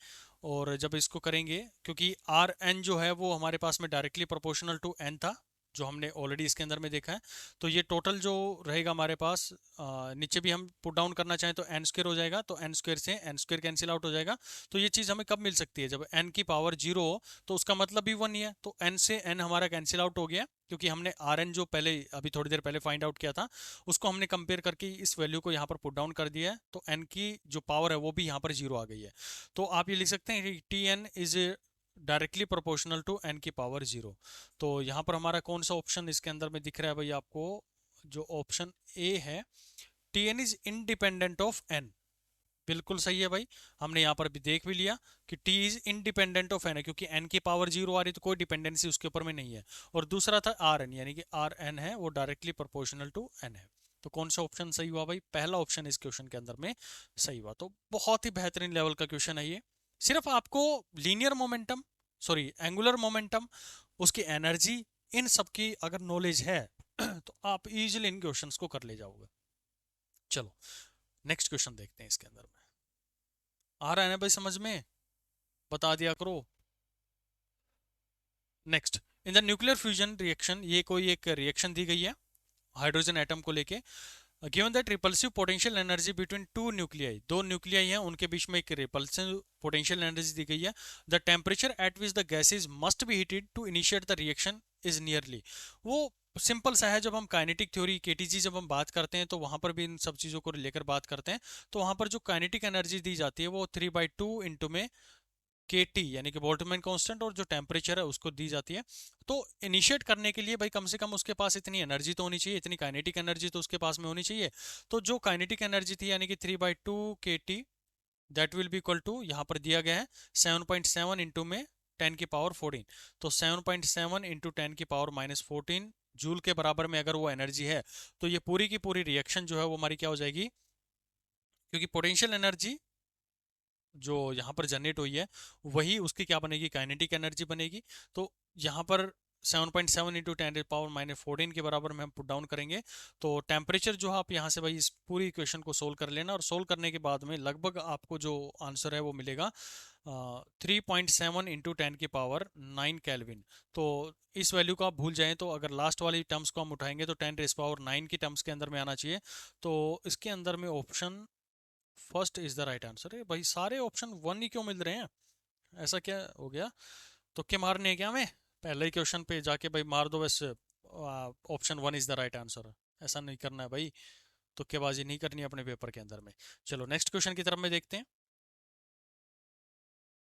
और जब इसको करेंगे, क्योंकि आर एन जो है वो हमारे पास में डायरेक्टली प्रोपोर्शनल टू एन था, जो हमने ऑलरेडी इसके अंदर में देखा है, तो ये टोटल जो रहेगा हमारे पास, नीचे भी हम पुट डाउन करना चाहें तो एन स्क्वेयर हो जाएगा, तो एन स्क्वेयर से एन स्क्वेयर कैंसिल आउट हो जाएगा। तो ये चीज़ हमें कब मिल सकती है, जब एन की पावर जीरो हो, तो उसका मतलब भी वन ही है, तो एन से एन हमारा कैंसिल आउट हो गया, क्योंकि हमने आर एन जो पहले अभी थोड़ी देर पहले फाइंड आउट किया था उसको हमने कंपेयर करके इस वैल्यू को यहाँ पर पुट डाउन कर दिया है, तो एन की जो पावर है वो भी यहाँ पर जीरो आ गई है। तो आप ये लिख सकते हैं कि T N is directly proportional to N की पावर जीरो। तो यहाँ पर हमारा कौन सा ऑप्शन इसके अंदर में दिख रहा है भाई आपको, जो ऑप्शन ए है, T N is independent of N, बिल्कुल सही है भाई। हमने यहाँ पर भी देख भी लिया कि T is independent of N है, क्योंकि एन की पावर जीरो आ रही तो कोई डिपेंडेंसी उसके ऊपर में नहीं है। और दूसरा था आर एन, यानी कि आर एन है वो डायरेक्टली प्रोपोर्शनल टू एन है। तो कौन सा ऑप्शन सही हुआ भाई, पहला ऑप्शन इस क्वेश्चन के अंदर में सही हुआ। तो बहुत ही बेहतरीन लेवल का क्वेश्चन है ये। सिर्फ आपको linear momentum, sorry angular momentum, उसकी एनर्जी, इन सब की अगर नॉलेज है तो आप इजीली इन क्वेश्चंस को कर ले जाओगे। चलो नेक्स्ट क्वेश्चन देखते हैं इसके अंदर में। आ रहा है ना भाई समझ में, बता दिया करो। Next, in the nuclear fusion reaction, ये कोई एक रिएक्शन दी गई है हाइड्रोजन एटम को लेके। Given that repulsive potential energy between two nuclei, दो न्यूक्लियाई हैं उनके बीच में एक रिपल्सिव पोटेंशियल एनर्जी दी गई है। The temperature at which the gases must be heated to initiate the reaction is nearly, वो सिंपल सा है, जब हम काइनेटिक थ्योरी केटीजी जब हम बात करते हैं तो वहां पर भी इन सब चीज़ों को लेकर बात करते हैं। तो वहां पर जो काइनेटिक एनर्जी दी जाती है वो 3/2 इंटू में के टी यानी कि बोल्ट्जमैन कांस्टेंट और जो टेम्परेचर है उसको दी जाती है। तो इनिशिएट करने के लिए भाई कम से कम उसके पास इतनी एनर्जी तो होनी चाहिए, इतनी काइनेटिक एनर्जी तो उसके पास में होनी चाहिए। तो जो काइनेटिक एनर्जी थी यानी कि 3/2 के T, that will be equal to, यहाँ पर दिया गया है 7.7 इंटू में 10 की पावर 14। तो 7.7 इंटू 10 की पावर -14 जूल के बराबर में अगर वो एनर्जी है तो ये पूरी की पूरी रिएक्शन जो है वो हमारी क्या हो जाएगी, क्योंकि पोटेंशियल एनर्जी जो यहाँ पर जनरेट हुई है वही उसकी क्या बनेगी, काइनेटिक एनर्जी बनेगी। तो यहाँ पर 7.7 इंटू 10 की पावर -14 के बराबर में हम पुट डाउन करेंगे। तो टेम्परेचर जो है आप यहाँ से भाई इस पूरी इक्वेशन को सोल्व कर लेना, और सोल्व करने के बाद में लगभग आपको जो आंसर है वो मिलेगा 3.7 इंटू 10 की पावर 9 केल्विन। तो इस वैल्यू को आप भूल जाएं तो अगर लास्ट वाली टर्म्स को हम उठाएंगे तो 10 रेज़ पावर 9 की टर्म्स के अंदर में आना चाहिए। तो इसके अंदर में option first is the right answer है। भाई सारे ऑप्शन वन ही क्यों मिल रहे हैं, ऐसा क्या हो गया, तुक्के मारने हैं क्या हमें, पहले ही क्वेश्चन पे जाके भाई मार दो बस option one is the right answer. ऐसा नहीं करना है भाई, तुक्केबाजी नहीं करनी है अपने पेपर के अंदर में। चलो नेक्स्ट क्वेश्चन की तरफ में देखते हैं।